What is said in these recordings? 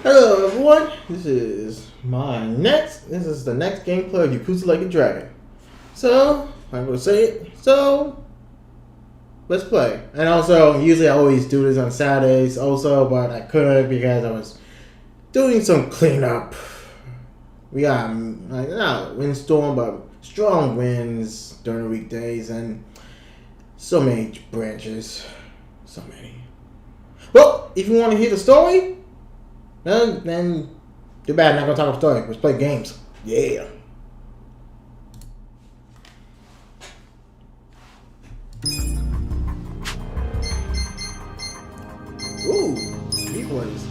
Hello everyone, this is the next gameplay of Yakuza Like a Dragon. So, I'm going to say it, so, let's play. And also, usually I always do this on Saturdays also, but I couldn't because I was doing some cleanup. We got, not a windstorm, but strong winds during the weekdays and so many branches. So many. Well, if you want to hear the story, then too bad, not gonna talk about story. Let's play games. Yeah. Ooh, replays.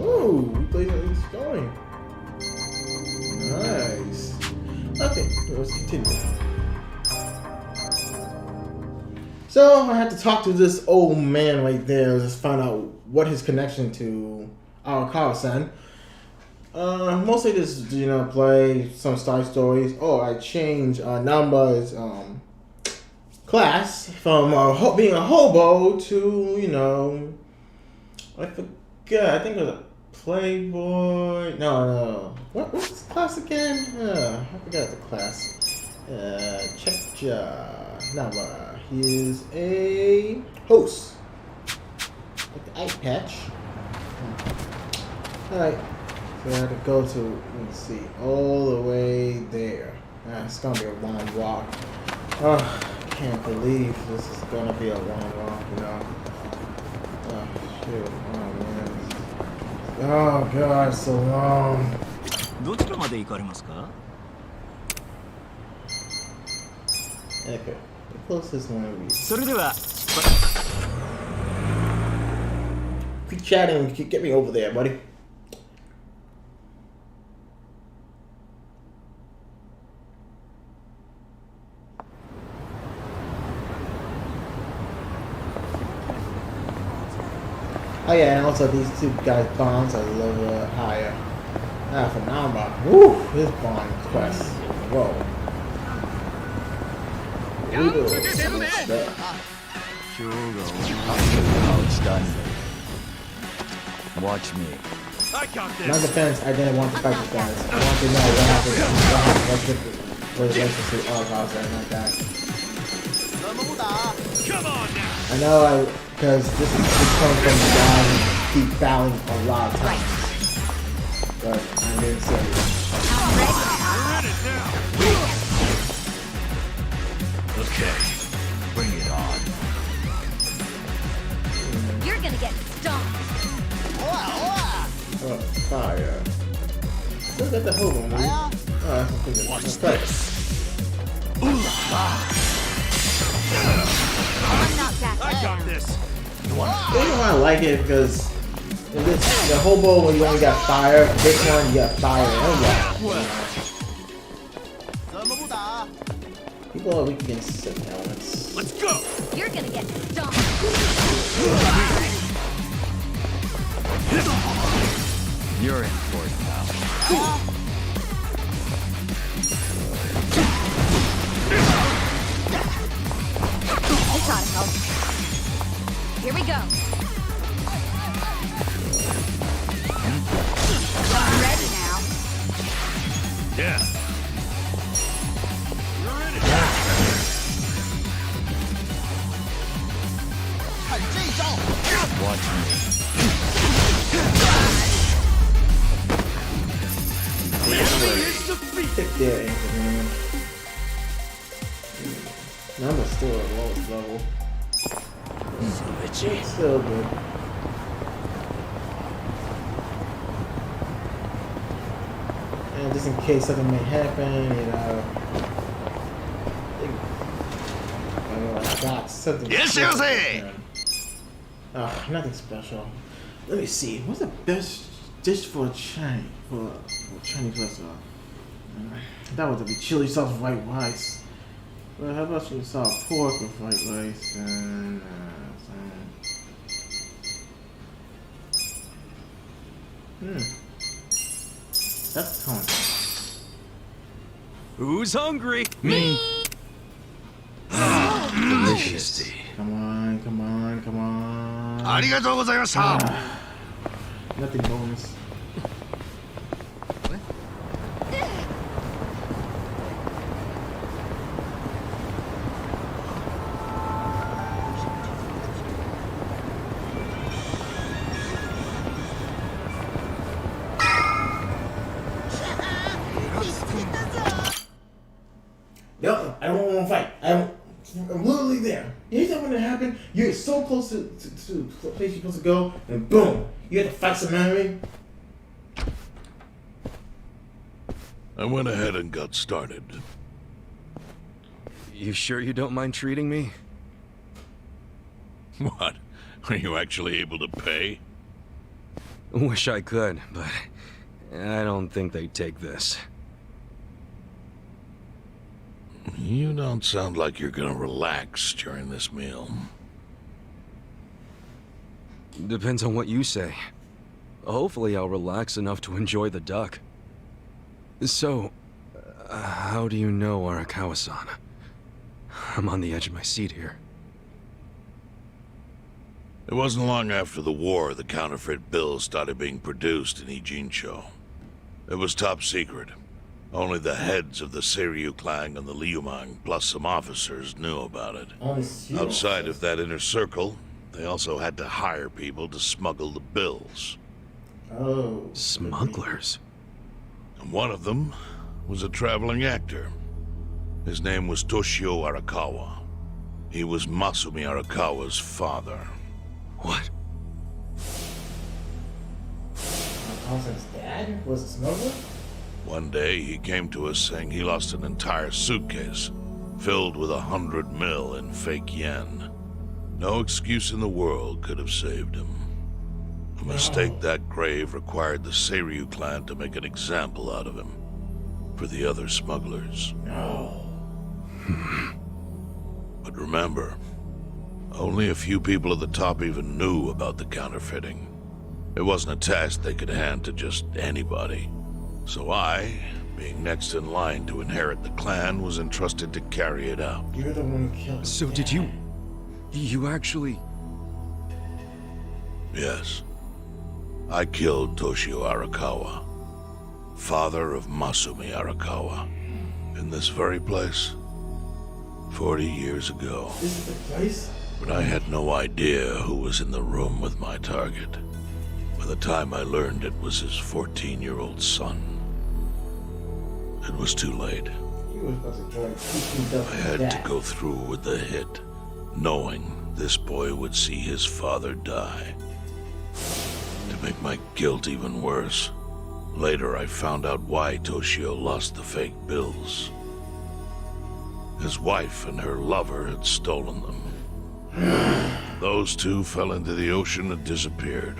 Ooh, replays on each story. Nice. Okay, let's continue. So I had to talk to this old man right there. Just find out what his connection to our Carl-san. Mostly just, play some side stories. Oh, I changed Namba's class from being a hobo to, I forget. I think it was a playboy. No. What's this class again? I forgot the class. Check Namba. He is a host with the eye patch. Alright, so I have to go to, let's see, all the way there. It's gonna be a long walk. Oh, I can't believe this is gonna be a long walk, Oh, shoot. Oh, man. Oh, God, it's so long. どちらまで行かれますか? Okay, the closest one will be. それでは Keep chatting, get me over there, buddy. Oh yeah, and also these two guys' bonds are a little higher. For Namba, woo, his bond quest. Whoa. Watch me. My defense, I didn't want to fight these guys. I want to know what happened. What's the relationship to all guys like that. I know because this comes from the guy who keep fouling a lot of times. But I didn't say it. Okay, bring it on. You're gonna get stomped. Oh, fire. Still got the hobo, man. Oh, that's a thing. Watch this. I'm not back I got down. this. The reason why I like it because in this, the hobo when you only got fire, this one you got fire and water. People are weak against sick elements. Let's go. You're gonna get stomped. You're in for it now. I gotta help. Here we go. I'm ready now. Yeah. You're in it. Watch me. Take their ankle, man. Number's still at lowest level. It's still good. And just in case something may happen, I got something. Yes, Jose! Nothing special. Let me see. What's the best dish for Chinese restaurant? That would be chili sauce with white rice. Well, how about chili sauce pork with white rice and that's tone. Who's hungry? Me. Delicious. Come on. ありがとうございました。Nothing bonus. Yo, I don't want to fight. I'm literally there. You know when it happened? You're so close to the place you're supposed to go, and boom, you had to fight some enemy. I went ahead and got started. You sure you don't mind treating me? What? Are you actually able to pay? Wish I could, but I don't think they'd take this. You don't sound like you're gonna relax during this meal. Depends on what you say. Hopefully I'll relax enough to enjoy the duck. So, how do you know Arakawa-san? I'm on the edge of my seat here. It wasn't long after the war the counterfeit bills started being produced in Ijincho. It was top secret. Only the heads of the Seiryu clan and the Liumang, plus some officers, knew about it. Outside of that inner circle, they also had to hire people to smuggle the bills. Oh. Smugglers? And one of them was a traveling actor. His name was Toshio Arakawa. He was Masumi Arakawa's father. What? Arakawa's dad was a smuggler? One day, he came to us saying he lost an entire suitcase, filled with 100 mil in fake yen. No excuse in the world could have saved him. A mistake that grave required the Seiryu clan to make an example out of him. For the other smugglers. No. But remember, only a few people at the top even knew about the counterfeiting. It wasn't a task they could hand to just anybody. So I, being next in line to inherit the clan, was entrusted to carry it out. You're the one who killed his So dad. did you... You actually... Yes. I killed Toshio Arakawa, father of Masumi Arakawa, in this very place, 40 years ago. This is the place? But I had no idea who was in the room with my target. By the time I learned it was his 14-year-old son. It was too late. You were supposed to join Kiki I had to go through with the hit, knowing this boy would see his father die. To make my guilt even worse, later I found out why Toshio lost the fake bills. His wife and her lover had stolen them. Those two fell into the ocean and disappeared.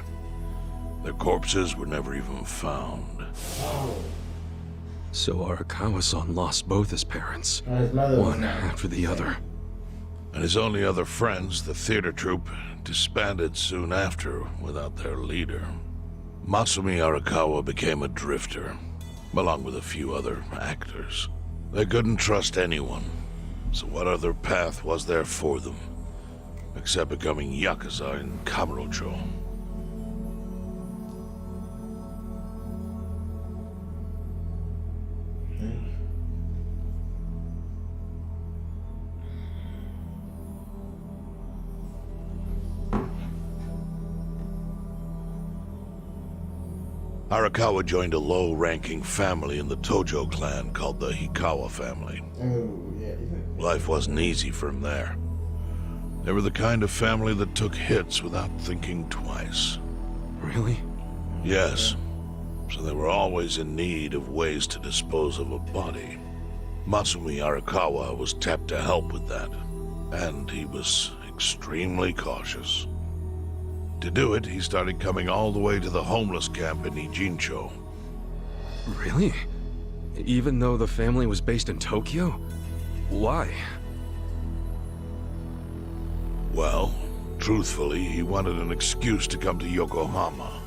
Their corpses were never even found. Oh. So Arakawa-san lost both his parents, His mother was one not. after the other. And his only other friends, the theater troupe, disbanded soon after without their leader. Masumi Arakawa became a drifter, along with a few other actors. They couldn't trust anyone, so what other path was there for them, except becoming Yakuza in Kamurocho? Arakawa joined a low-ranking family in the Tojo clan called the Hikawa family. Oh, yeah. Life wasn't easy for him there. They were the kind of family that took hits without thinking twice. Really? Yes. So they were always in need of ways to dispose of a body. Masumi Arakawa was tapped to help with that, and he was extremely cautious. To do it, he started coming all the way to the homeless camp in Ijincho. Really? Even though the family was based in Tokyo? Why? Well, truthfully, he wanted an excuse to come to Yokohama,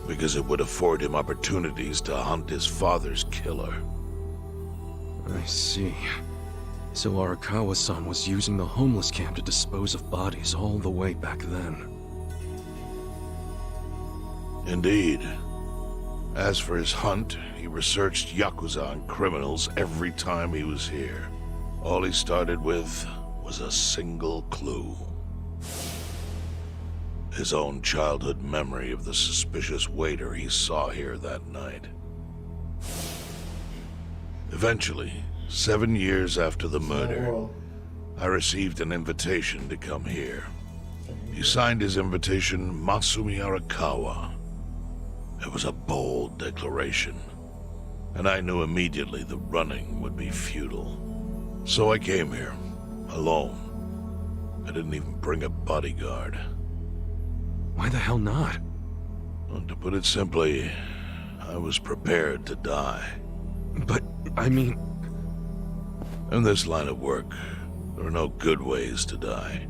because it would afford him opportunities to hunt his father's killer. I see. So Arakawa-san was using the homeless camp to dispose of bodies all the way back then. Indeed. As for his hunt, he researched Yakuza and criminals every time he was here. All he started with was a single clue. His own childhood memory of the suspicious waiter he saw here that night. Eventually, 7 years after the murder, I received an invitation to come here. He signed his invitation Masumi Arakawa. It was a bold declaration, and I knew immediately the running would be futile. So I came here, alone. I didn't even bring a bodyguard. Why the hell not? Well, to put it simply, I was prepared to die. But, I mean... In this line of work, there are no good ways to die.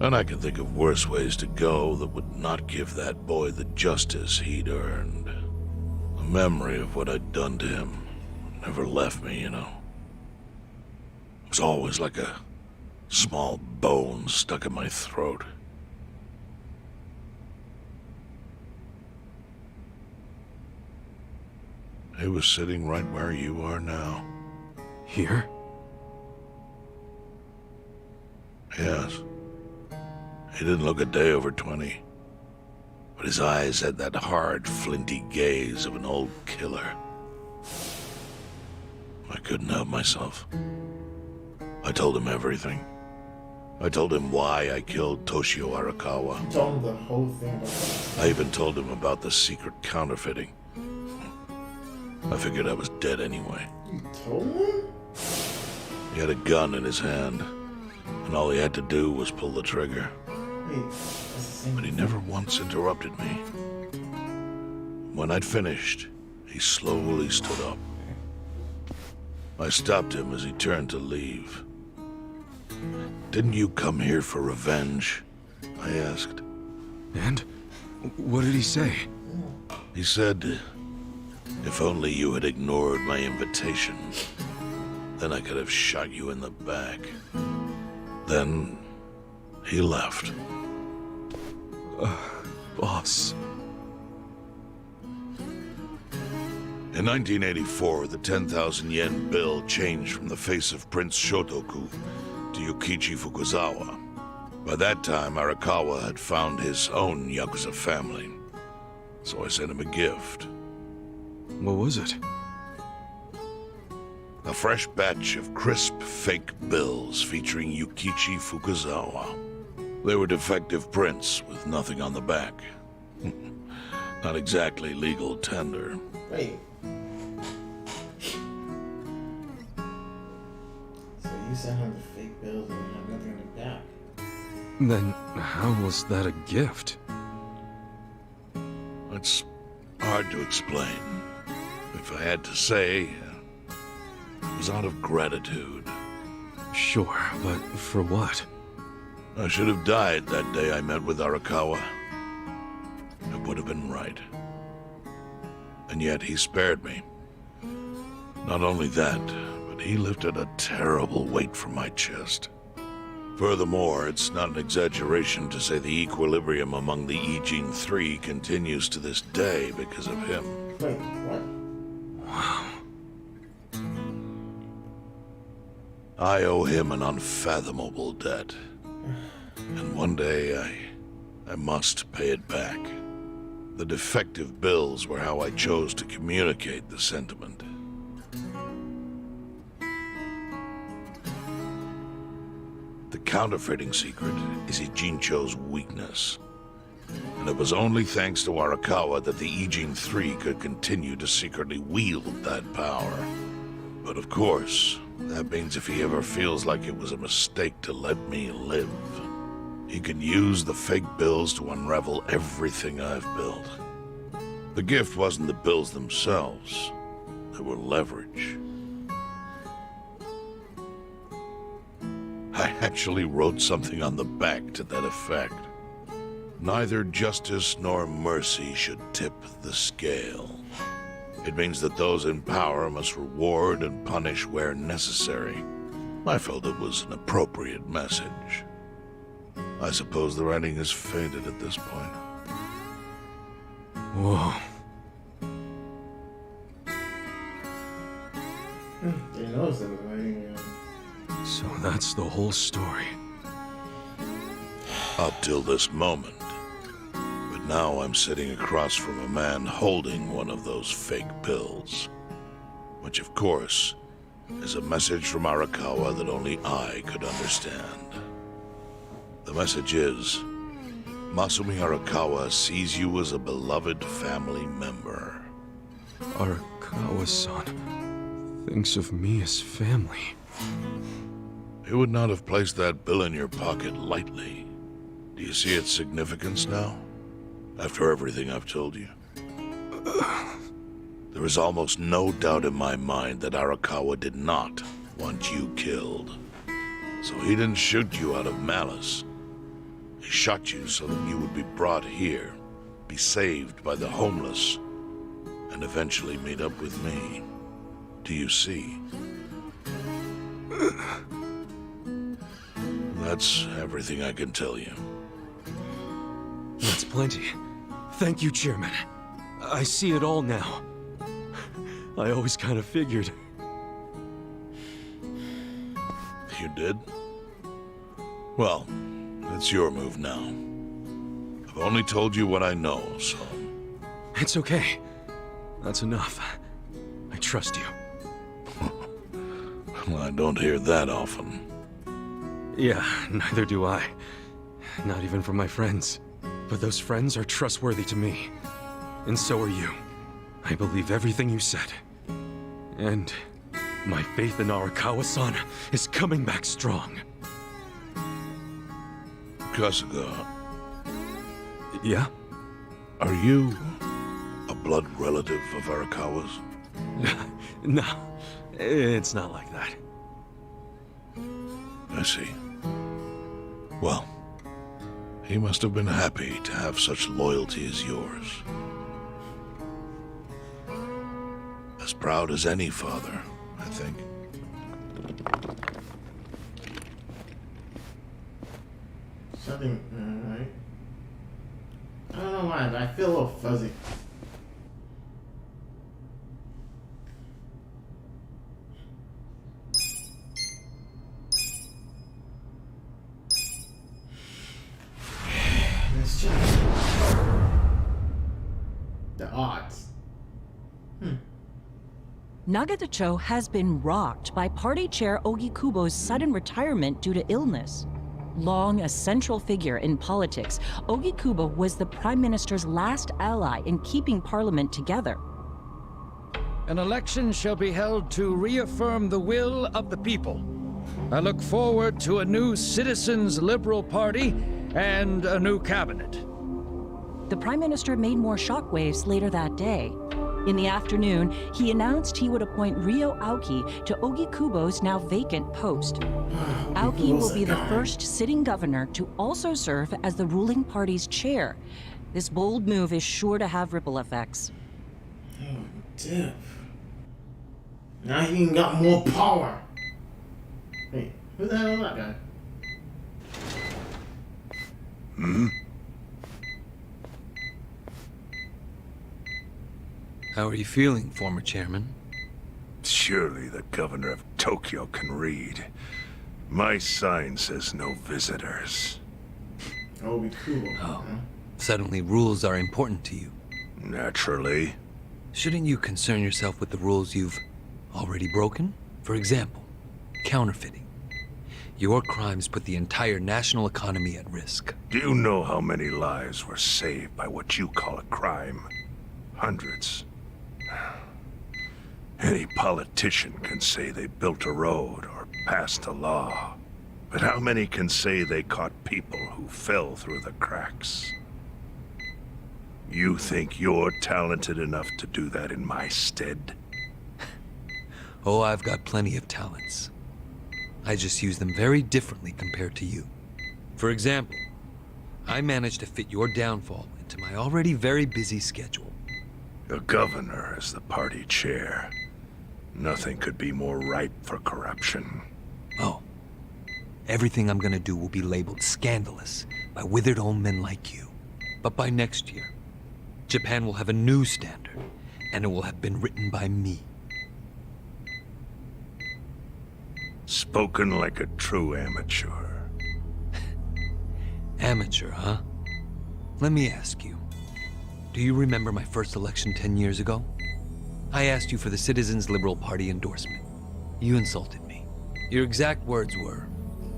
And I can think of worse ways to go that would not give that boy the justice he'd earned. The memory of what I'd done to him never left me, you know. It was always like a small bone stuck in my throat. He was sitting right where you are now. Here? Yes. He didn't look a day over 20. But his eyes had that hard, flinty gaze of an old killer. I couldn't help myself. I told him everything. I told him why I killed Toshio Arakawa. You told him the whole thing about that. I even told him about the secret counterfeiting. I figured I was dead anyway. You told him? He had a gun in his hand, and all he had to do was pull the trigger. Wait, that's the same But he thing. never once interrupted me. When I'd finished, he slowly stood up. I stopped him as he turned to leave. Didn't you come here for revenge? I asked. And? What did he say? He said, if only you had ignored my invitation, then I could have shot you in the back. Then he left. Boss. In 1984, the 10,000 yen bill changed from the face of Prince Shotoku to Yukichi Fukuzawa. By that time, Arakawa had found his own Yakuza family. So I sent him a gift. What was it? A fresh batch of crisp fake bills featuring Yukichi Fukuzawa. They were defective prints with nothing on the back. Not exactly legal tender. Wait. So you sent him the fake bills and have nothing in the back. Then how was that a gift? It's hard to explain. If I had to say, it was out of gratitude. Sure, but for what? I should have died that day I met with Arakawa. It would have been right. And yet he spared me. Not only that, but he lifted a terrible weight from my chest. Furthermore, it's not an exaggeration to say the equilibrium among the Ijin Three continues to this day because of him. Wait, what? I owe him an unfathomable debt. And one day, I must pay it back. The defective bills were how I chose to communicate the sentiment. The counterfeiting secret is Ijincho's weakness. And it was only thanks to Arakawa that the Ijin Three could continue to secretly wield that power. But of course, that means if he ever feels like it was a mistake to let me live, he can use the fake bills to unravel everything I've built. The gift wasn't the bills themselves. They were leverage. I actually wrote something on the back to that effect. Neither justice nor mercy should tip the scale. It means that those in power must reward and punish where necessary. I felt it was an appropriate message. I suppose the writing has faded at this point. Whoa. They know something. So that's the whole story. Up till this moment. But now I'm sitting across from a man holding one of those fake pills. Which, of course, is a message from Arakawa that only I could understand. The message is, Masumi Arakawa sees you as a beloved family member. Arakawa-san thinks of me as family. He would not have placed that bill in your pocket lightly. Do you see its significance now? After everything I've told you? There is almost no doubt in my mind that Arakawa did not want you killed. So he didn't shoot you out of malice. He shot you so that you would be brought here, be saved by the homeless, and eventually meet up with me. Do you see? That's everything I can tell you. That's plenty. Thank you, Chairman. I see it all now. I always kind of figured. You did? Well, it's your move now. I've only told you what I know, so... It's okay. That's enough. I trust you. Well, I don't hear that often. Yeah, neither do I. Not even from my friends. But those friends are trustworthy to me. And so are you. I believe everything you said. And my faith in Arakawa-san is coming back strong. Kasuga, Yeah? are you a blood relative of Arakawa's? No, it's not like that. I see. Well, he must have been happy to have such loyalty as yours. As proud as any father, I think. Something, alright. I don't know why, but I feel a little fuzzy. Let's check. The odds. Nagatacho has been rocked by party chair Ogikubo's sudden retirement due to illness. Long a central figure in politics, Ogikubo was the Prime Minister's last ally in keeping Parliament together. An election shall be held to reaffirm the will of the people. I look forward to a new Citizens' Liberal Party and a new cabinet. The Prime Minister made more shockwaves later that day. In the afternoon, he announced he would appoint Ryo Aoki to Ogikubo's now vacant post. Aoki will be the first sitting governor to also serve as the ruling party's chair. This bold move is sure to have ripple effects. Oh, Div. Now he even got more power. Wait, who the hell is that guy? How are you feeling, former chairman? Surely the governor of Tokyo can read. My sign says no visitors. Oh, be cool. Oh. Suddenly rules are important to you. Naturally. Shouldn't you concern yourself with the rules you've already broken? For example, counterfeiting. Your crimes put the entire national economy at risk. Do you know how many lives were saved by what you call a crime? Hundreds. Any politician can say they built a road or passed a law. But how many can say they caught people who fell through the cracks? You think you're talented enough to do that in my stead? Oh, I've got plenty of talents. I just use them very differently compared to you. For example, I managed to fit your downfall into my already very busy schedule. The governor is the party chair. Nothing could be more ripe for corruption. Oh. Everything I'm gonna do will be labeled scandalous by withered old men like you. But by next year, Japan will have a new standard, and it will have been written by me. Spoken like a true amateur. Amateur, huh? Let me ask you. Do you remember my first election 10 years ago? I asked you for the Citizens Liberal Party endorsement. You insulted me. Your exact words were,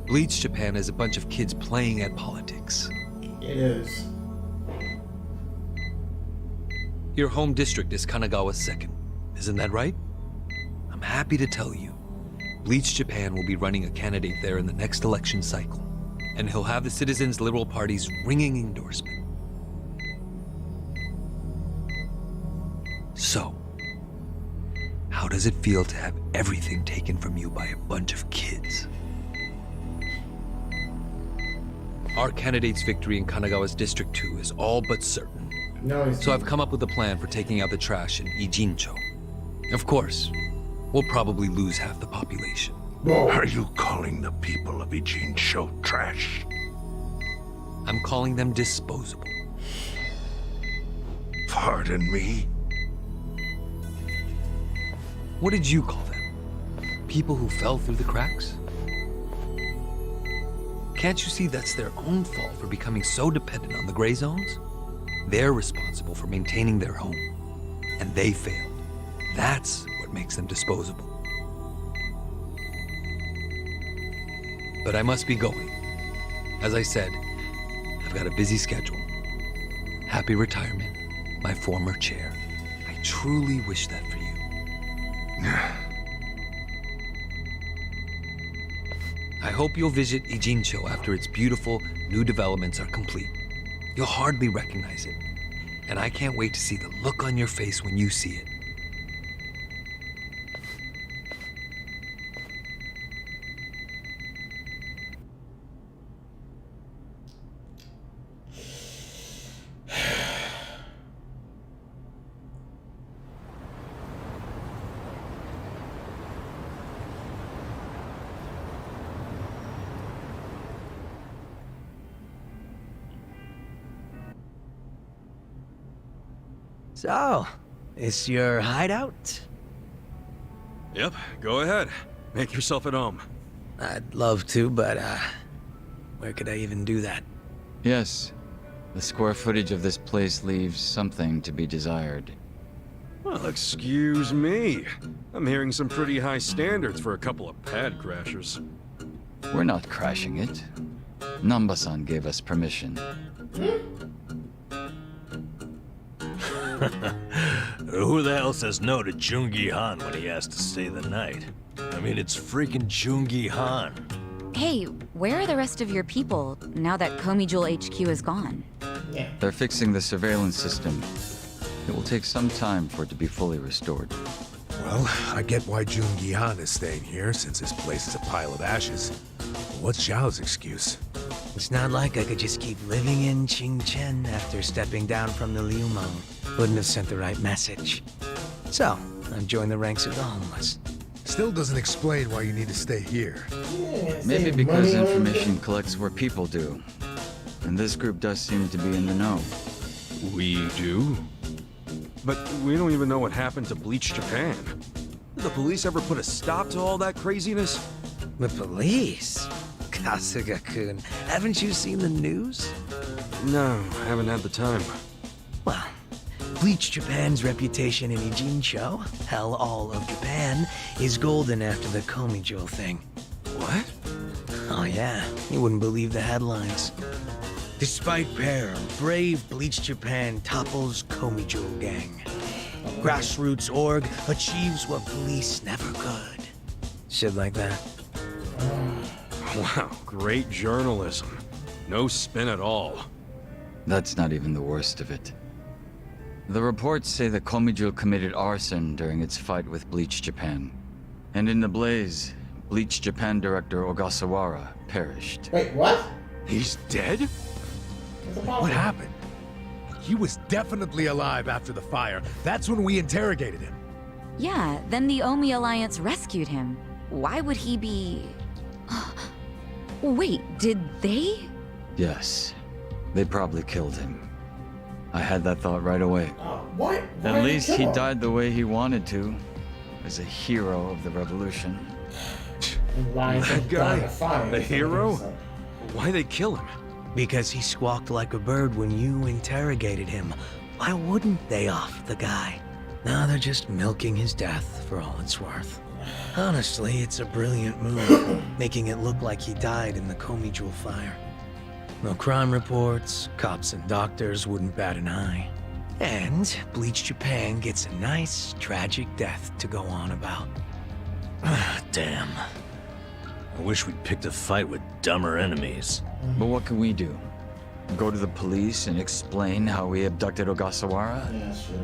Bleach Japan is a bunch of kids playing at politics. It is. Your home district is Kanagawa's second. Isn't that right? I'm happy to tell you, Bleach Japan will be running a candidate there in the next election cycle, and he'll have the Citizens Liberal Party's ringing endorsement. So, how does it feel to have everything taken from you by a bunch of kids? Our candidate's victory in Kanagawa's District 2 is all but certain. No, So I've come up with a plan for taking out the trash in Ijincho. Of course, we'll probably lose half the population. Are you calling the people of Ijincho trash? I'm calling them disposable. Pardon me? What did you call them? People who fell through the cracks? Can't you see that's their own fault for becoming so dependent on the gray zones? They're responsible for maintaining their home, and they failed. That's what makes them disposable. But I must be going. As I said, I've got a busy schedule. Happy retirement, my former chair. I truly wish that for you. I hope you'll visit Ijincho after its beautiful new developments are complete. You'll hardly recognize it, and I can't wait to see the look on your face when you see it. So, is your hideout? Yep, go ahead. Make yourself at home. I'd love to, but, where could I even do that? Yes. The square footage of this place leaves something to be desired. Well, excuse me. I'm hearing some pretty high standards for a couple of pad crashers. We're not crashing it. Namba-san gave us permission. Who the hell says no to Jungi Han when he has to stay the night? I mean, it's freaking Jungi Han. Hey, where are the rest of your people now that Komi Jewel HQ is gone? Yeah. They're fixing the surveillance system. It will take some time for it to be fully restored. Well, I get why Jungi Han is staying here, since his place is a pile of ashes. But what's Zhao's excuse? It's not like I could just keep living in Qingchen after stepping down from the Liumo. Wouldn't have sent the right message. So, I've joined the ranks of the homeless. Still doesn't explain why you need to stay here. Yeah, Maybe save because money on information it. collects where people do. And this group does seem to be in the know. We do? But we don't even know what happened to Bleach Japan. Did the police ever put a stop to all that craziness? The police? Kasuga-kun, haven't you seen the news? No, haven't had the time. Well, Bleach Japan's reputation in Ijincho, hell all of Japan, is golden after the Komi Jewel thing. What? Oh yeah, you wouldn't believe the headlines. Despite peril, brave Bleach Japan topples Komi Jewel gang. Grassroots org achieves what police never could. Shit like that. Wow, great journalism. No spin at all. That's not even the worst of it. The reports say that Komijul committed arson during its fight with Bleach Japan. And in the blaze, Bleach Japan director Ogasawara perished. Wait, what? He's dead? That's impossible. What happened? He was definitely alive after the fire. That's when we interrogated him. Yeah, then the Omi Alliance rescued him. Why would he be... Wait, did they? Yes, they probably killed him. I had that thought right away. What? Why At did least kill he him? died the way he wanted to, as a hero of the revolution. Lying That guy, fire. the hero? Why'd they kill him? Because he squawked like a bird when you interrogated him. Why wouldn't they off the guy? Now they're just milking his death for all it's worth. Honestly, it's a brilliant move, making it look like he died in the Comey Jewel fire. No crime reports, cops and doctors wouldn't bat an eye. And Bleach Japan gets a nice, tragic death to go on about. Damn. I wish we'd picked a fight with dumber enemies. But what can we do? Go to the police and explain how we abducted Ogasawara? Yeah, sure.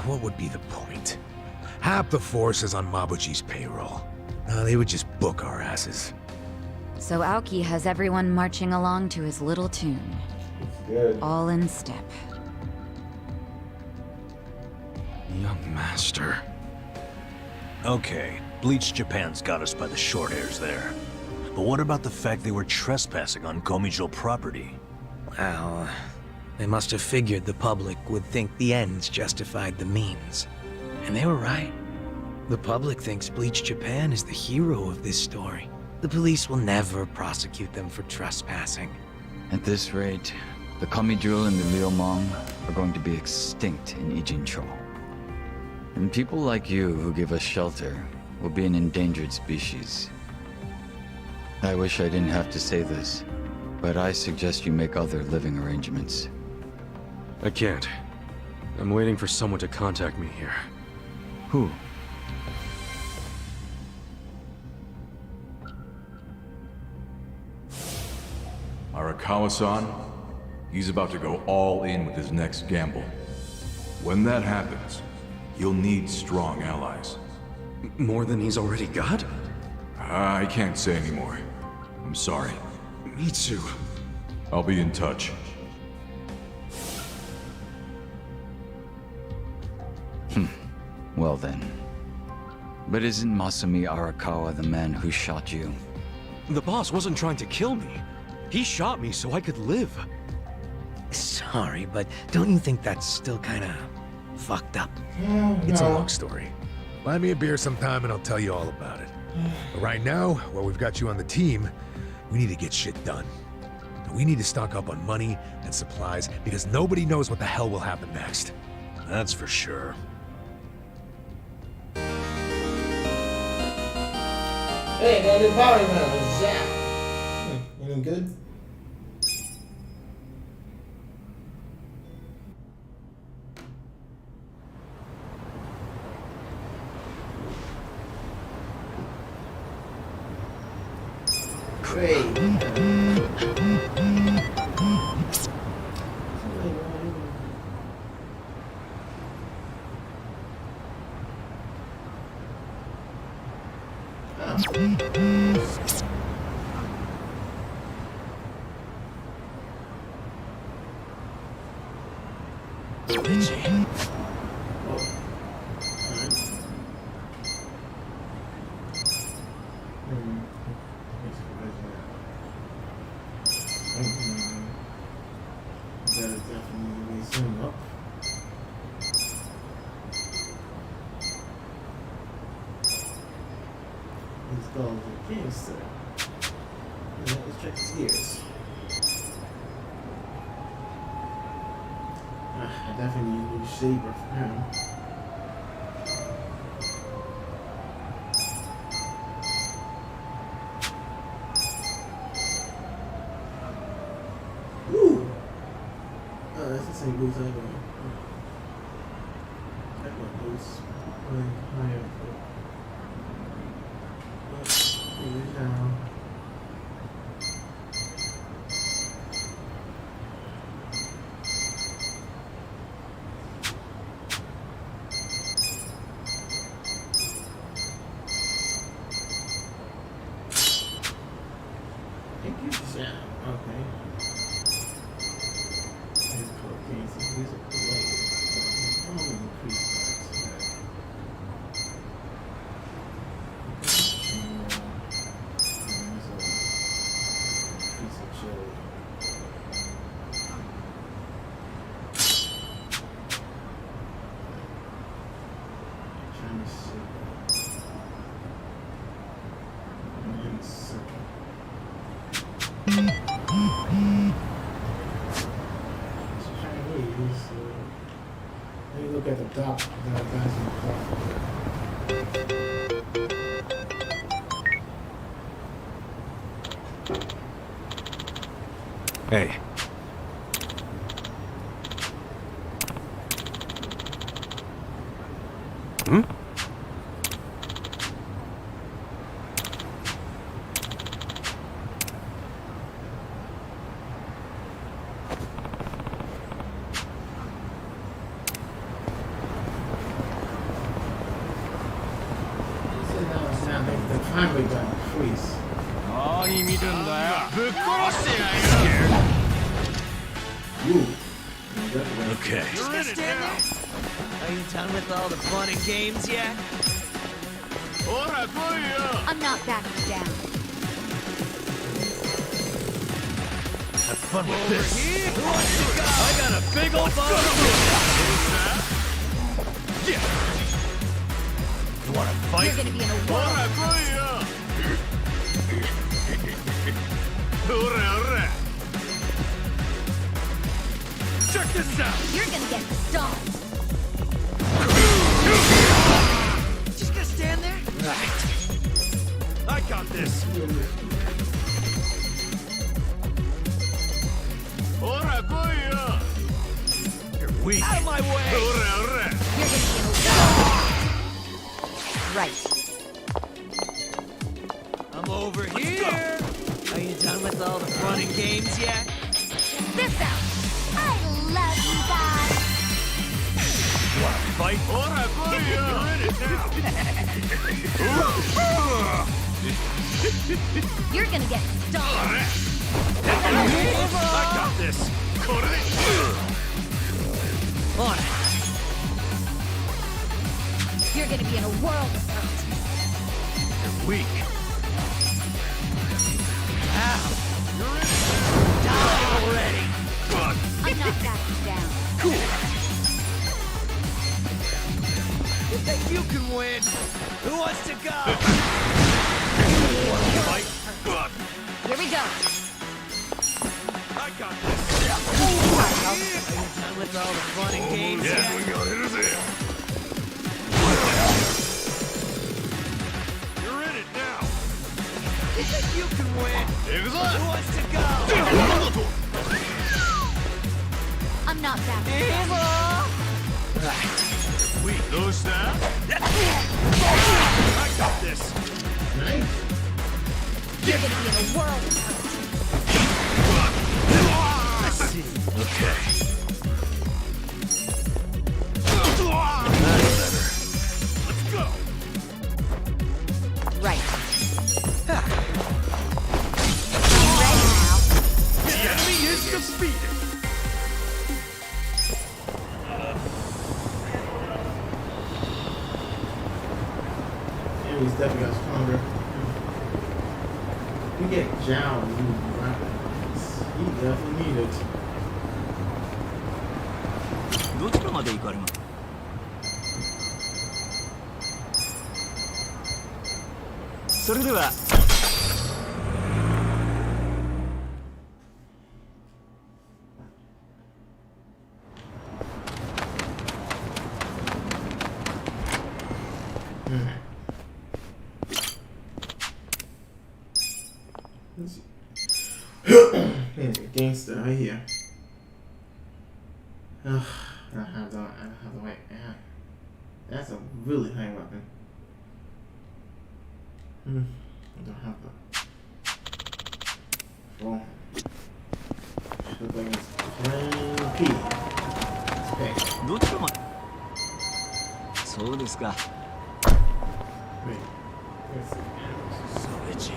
What would be the point? Half the force is on Mabuchi's payroll. They would just book our asses. So Aoki has everyone marching along to his little tune. Good. All in step. Young master. Okay, Bleach Japan's got us by the short hairs there. But what about the fact they were trespassing on Komijul property? Well, they must have figured the public would think the ends justified the means. And they were right. The public thinks Bleach Japan is the hero of this story. The police will never prosecute them for trespassing. At this rate, the Komijul and the Liumang are going to be extinct in Ijincho. And people like you who give us shelter will be an endangered species. I wish I didn't have to say this, but I suggest you make other living arrangements. I can't. I'm waiting for someone to contact me here. Who? Arakawa-san, he's about to go all in with his next gamble. When that happens, you'll need strong allies. More than he's already got? I can't say anymore. I'm sorry. Me too. I'll be in touch. Well then. But isn't Masumi Arakawa the man who shot you? The boss wasn't trying to kill me. He shot me so I could live. Sorry, but don't you think that's still kinda fucked up? It's a long story. Buy me a beer sometime and I'll tell you all about it. But right now, while we've got you on the team, we need to get shit done. We need to stock up on money and supplies because nobody knows what the hell will happen next. That's for sure. Hey, that new body man, Zap. Any good? Great. Better definitely raise him up. His dogs are gangster. Let's check his ears. I definitely need a new shaver for him. Ooh! That's the same boots I got. I got boots way higher. But down. Thank you, Sam. Okay. His cocaine, so he's a polite. Probably increase that. Let me look at the dock. Hey. Hmm? The finally got freeze. Ooh. Okay. Are you done with all the fun and games yet? I'm not backing down. Have fun with this. I got a big old bottle of Yeah. You wanna fight? You're gonna be in a world. Check this out. You're gonna get stomped. Just gonna stand there? Right. I got this. You're weak. Out of my way! You're gonna be in a world. Right. I'm over here. Are you done with all the fun and games yet? This out. I love you guys. Wanna fight? You're in it now. You're gonna get stomped. I got this. On it. You're gonna be in a world of hurt. You're weak. Ow. Die already. I'm not backing down. Cool. You think you can win? Who wants to go? Fight. Here we go. I got this. Are you done with all the fun and games yet? You're in it now. You think you can win? Who wants to go? I'm not backing down. Right. Weak. I got this. Nice. You're gonna be in a world of hurt. Let's see. Okay. That's better. Let's go. Right. Ready now. The enemy is defeated. Enemies definitely got stronger. We get Zhao new weapons. He definitely need it. どちらまで行かれます？それでは。He's a gangster right here. I have the right. Yeah. That's a really high weapon. I don't have the. Oh. Should like it's plain P. It's pink. どちらまで？そうですか。 Wait. Let's see. それち。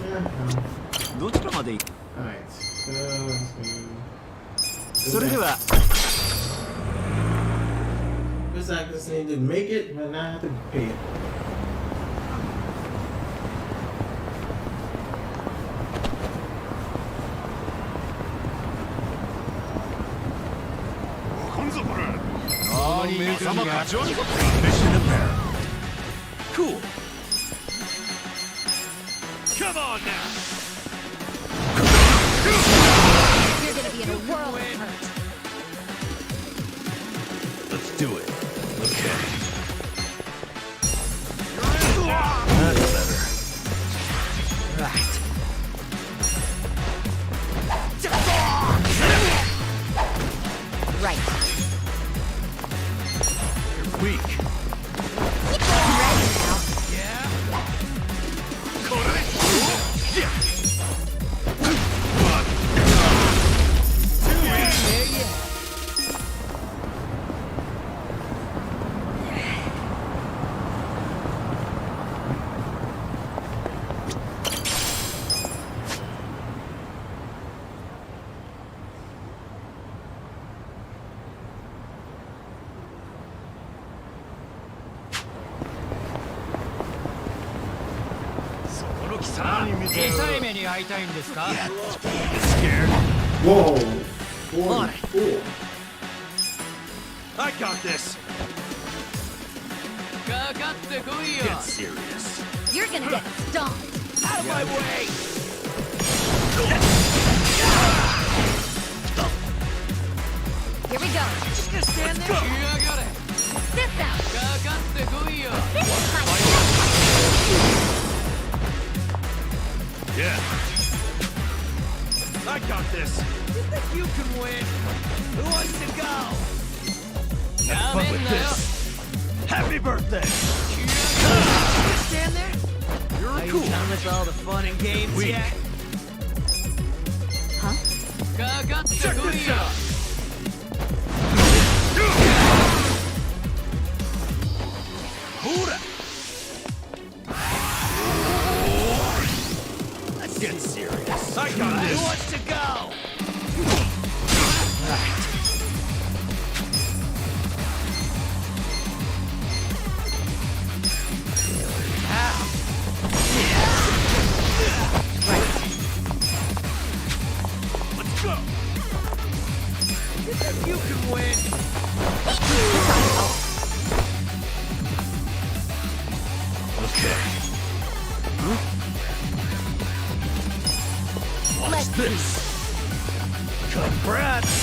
Yeah. どちらまで行く？ Alright. So let's go. それでは。 Looks like this need to make it, but now I have to pay it. Mission apparent. Cool. Come on now. You're gonna be in a world of hurt. Let's do it. Okay. That's better. Right. Right. You're weak. I'm ready now. Whoa. 44. I got this. Get serious. You're gonna get stomped. Out of my way! Here we go. Just gonna stand there? This out. This is my Yeah. I got this. You think you can win? Who wants to go? Have fun with this. Happy birthday! Just stand there? You're Are you cool. done with all the fun and games Weak. yet? Huh? Check this out! Hura! Let's get serious. I got Who this. wants to go? Let's go. You think you can win? Okay. What's this? Congrats!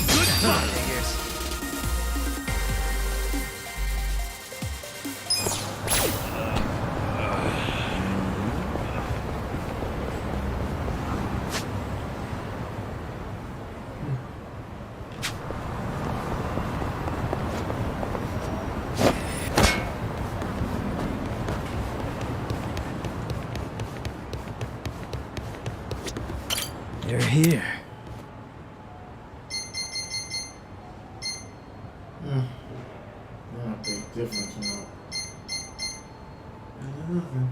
Good fun. They're here. Not a big difference, you know. Nothing.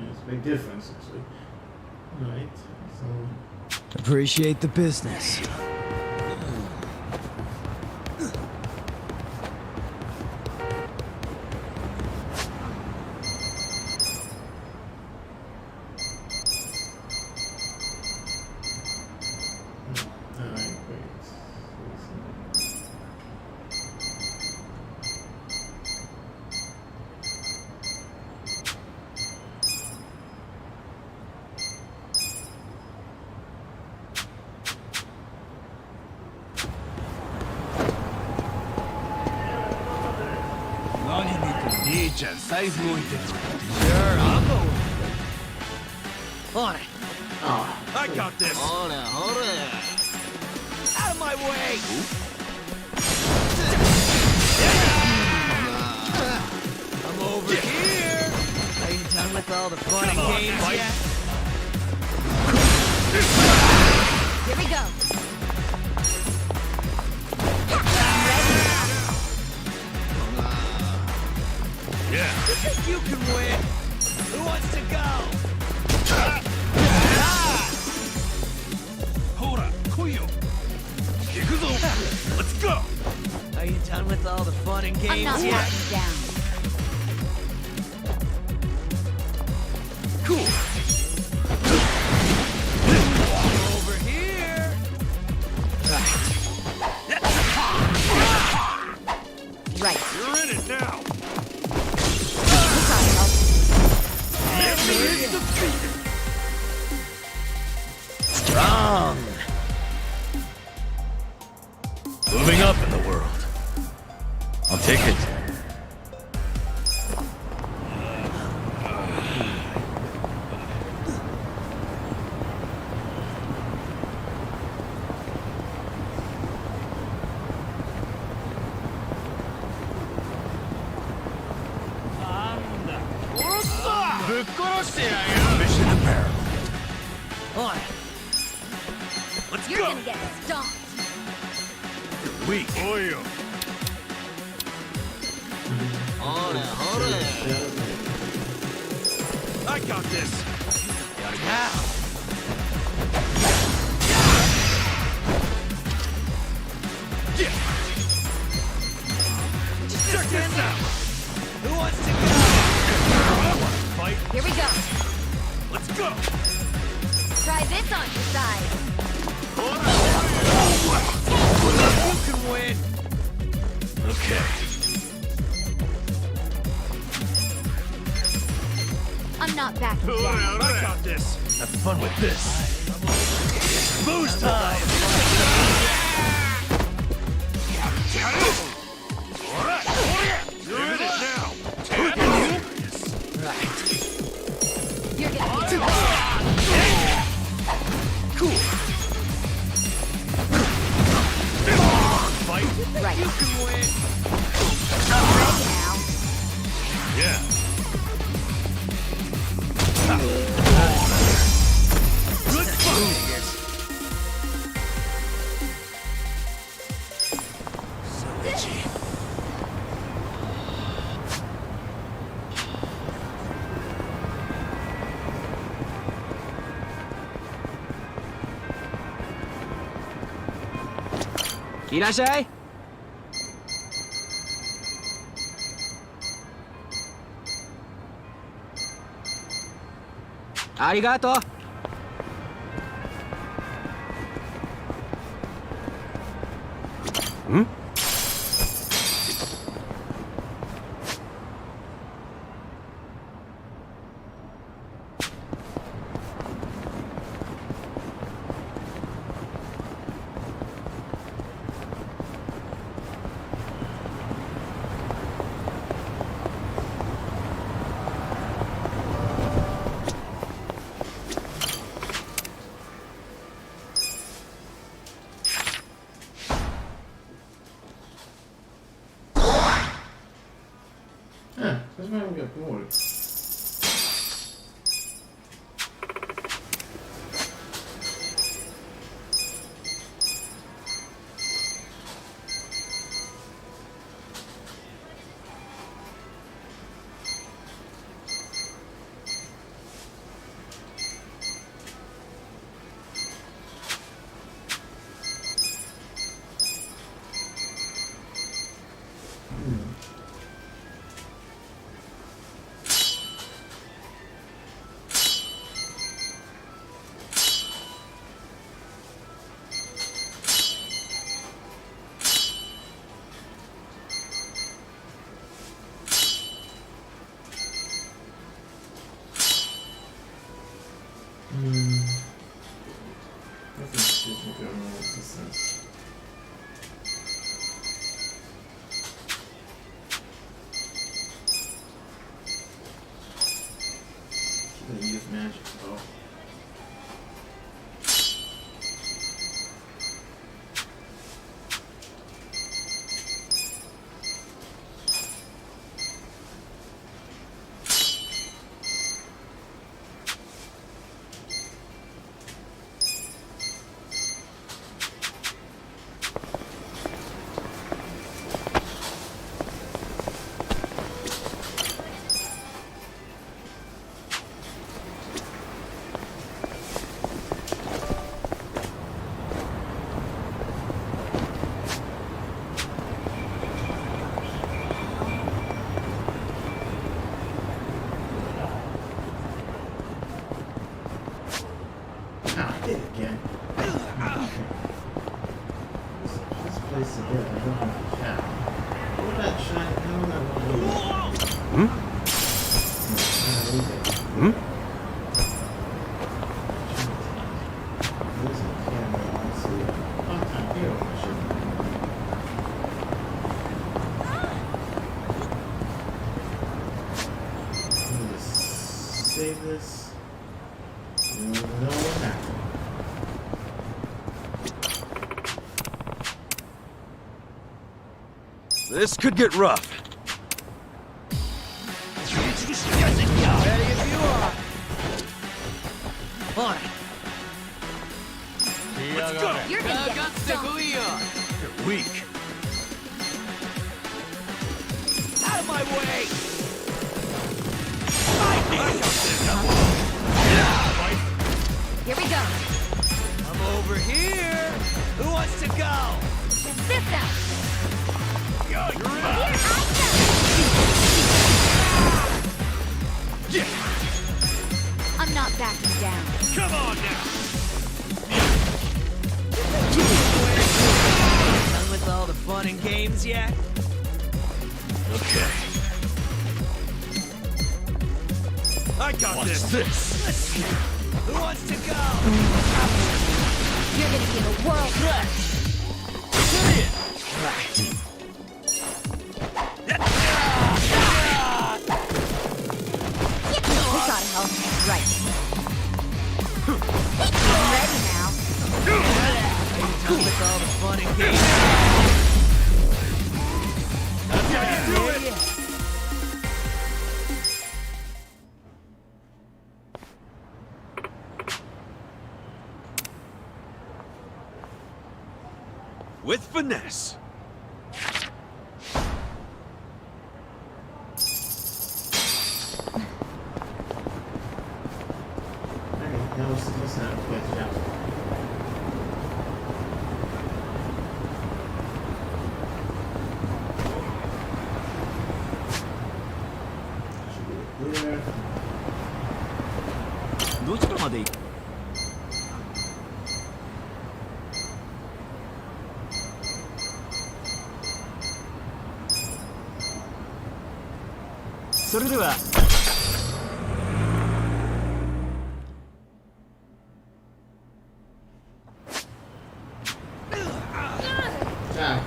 It's a big difference, actually. Alright, so. Appreciate the business. Alright, great. Sure, I'll go with it. On it. I got this. Hold it. Out of my way! I'm over here! Are you done with all the fun and games yet? Here we go. Yeah. You think you can win? Who wants to go? Hora, Kuyo. Yakuza. Let's go. Are you done with all the fun and I'm games not yet? backing down. Cool. Over here! Right. You're in it now. Sorry, Mission apparent. On. Let's You're go. gonna get stomped. Weak. I got this. Check this out. Who wants to Fight. Here we go. Let's go. Try this on your side. You can win. Okay. I'm not backing down. I got this. Have fun with this. Boost time. You're in it now. You're gonna be Cool. Fight. right. You can win. Ready now. Yeah. Good fight. So itchy. Irashai. Arigato. Ah, that's why we got promoted. Use magic though. Hit again. This place again. I don't have a cow. What would that shiny? How would I want to lose it? Losing the camera, I see. Long-time hero, I should. Let me just save this. You know what happened. This could get rough. Ready if you are. Let's go! You're gonna get stomped. You're weak. Out of my way! Here we go. I'm over here! Who wants to go? Check this out. You're in. Here I come. I'm not backing down. Come on now! Done with all the fun and games yet? Okay. I got What's this! this? Let's see. Who wants to go? You're gonna be in a world. This ought to help. Right. I'm ready now. Done with all the fun and games. With finesse. Okay, now let's not get it out. There. どちらまで行く？それでは。じゃあ。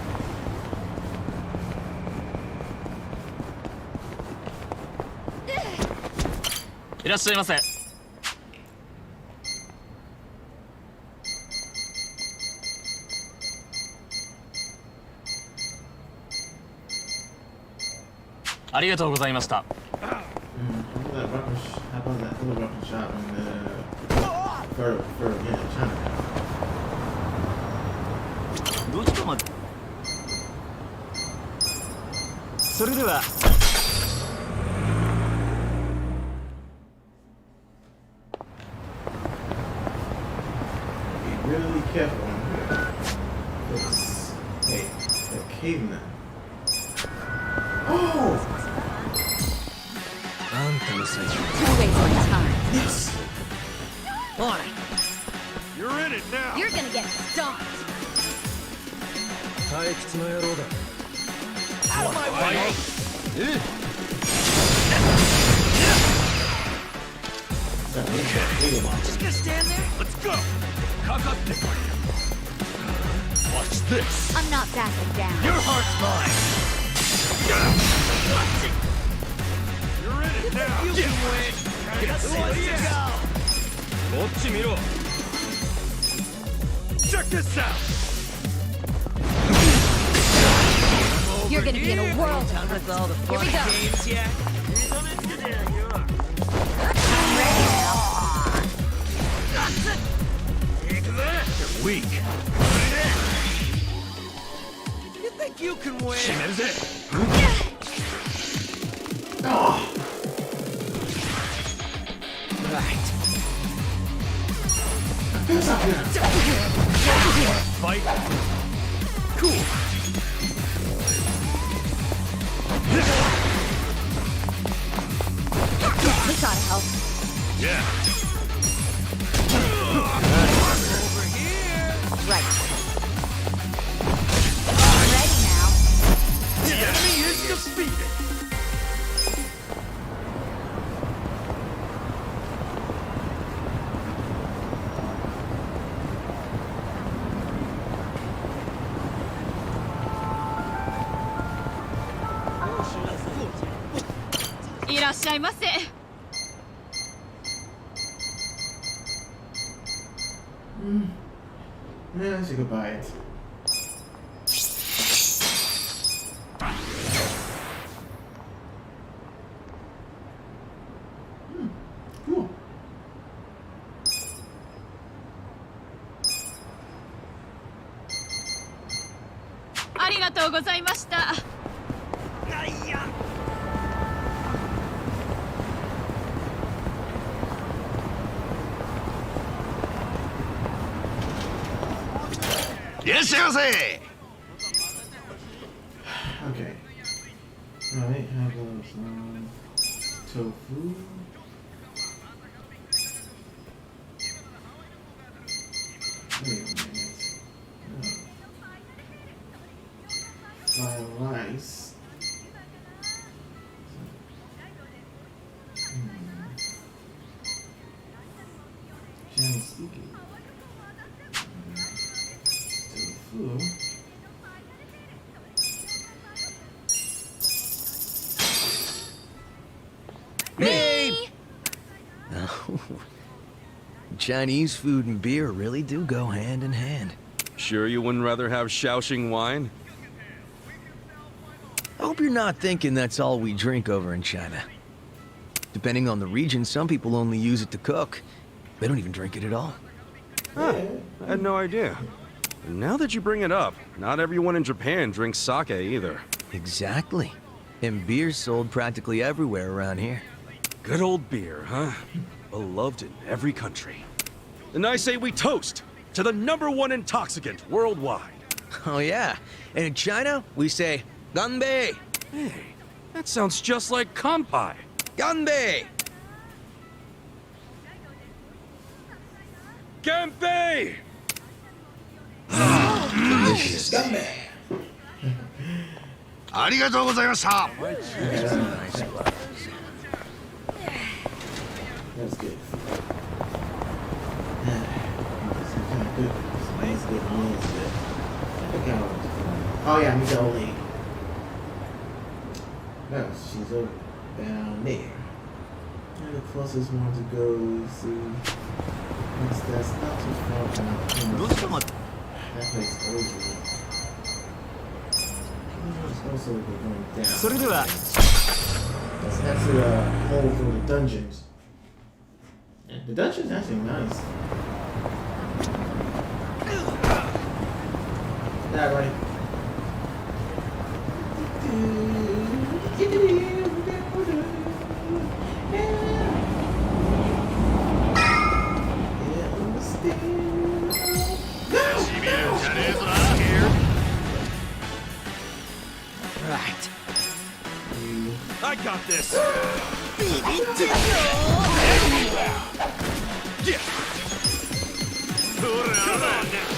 いらっしゃいませ。ありがとうございました。How about that little weapon shop in the for again China? どちらまで？それでは。Be really careful on here. It's a caveman. Oh! あんたの最初。 Don't waste my time. Yes! On it! You're in it now! You're gonna get stomped. 退屈な野郎だ。Out of my way! Just gonna stand there? Let's go. かかってこい。Watch this. I'm not backing down. Your heart's mine! You're in it now! You can win! Who wants to go? こっち見ろ。Check this out! You're gonna be in a world. Done with all the Here fun we go. games yet? I'm ready now. You're weak. You think you can win? 締めるぜ。Right. Fight. Cool. This ought to help. Yeah. Over here. Right. I'm ready now. The enemy is defeated. Yeah, I should go buy it. Cool. がとうございました。いらっしゃいませ。 Okay. Alright, have some tofu. Wait a minute. Fried rice. Chinese sticky. Tofu. Me! Oh. Chinese food and beer really do go hand in hand. Sure you wouldn't rather have Shaoxing wine? I hope you're not thinking that's all we drink over in China. Depending on the region, some people only use it to cook. They don't even drink it at all. Huh, I had no idea. And now that you bring it up, not everyone in Japan drinks sake either. Exactly. And beer's sold practically everywhere around here. Good old beer, huh? Beloved in every country. And I say we toast to the #1 intoxicant worldwide. Oh yeah, and in China, we say, Ganbei! Hey, that sounds just like Kanpai. Ganbei! Ganbei! Delicious. ありがとうございました。 That's good. Good. Mine's good. Mine's good. I think I want to. Oh yeah, meet the old lady. No, she's over down there. And the closest one to go is that's not too far from that place over. It's also going down. それでは That's actually a hole from the dungeons. Yeah, the dungeon's actually nice. Yeah, right. Right. I got this. Yeah. Come on now.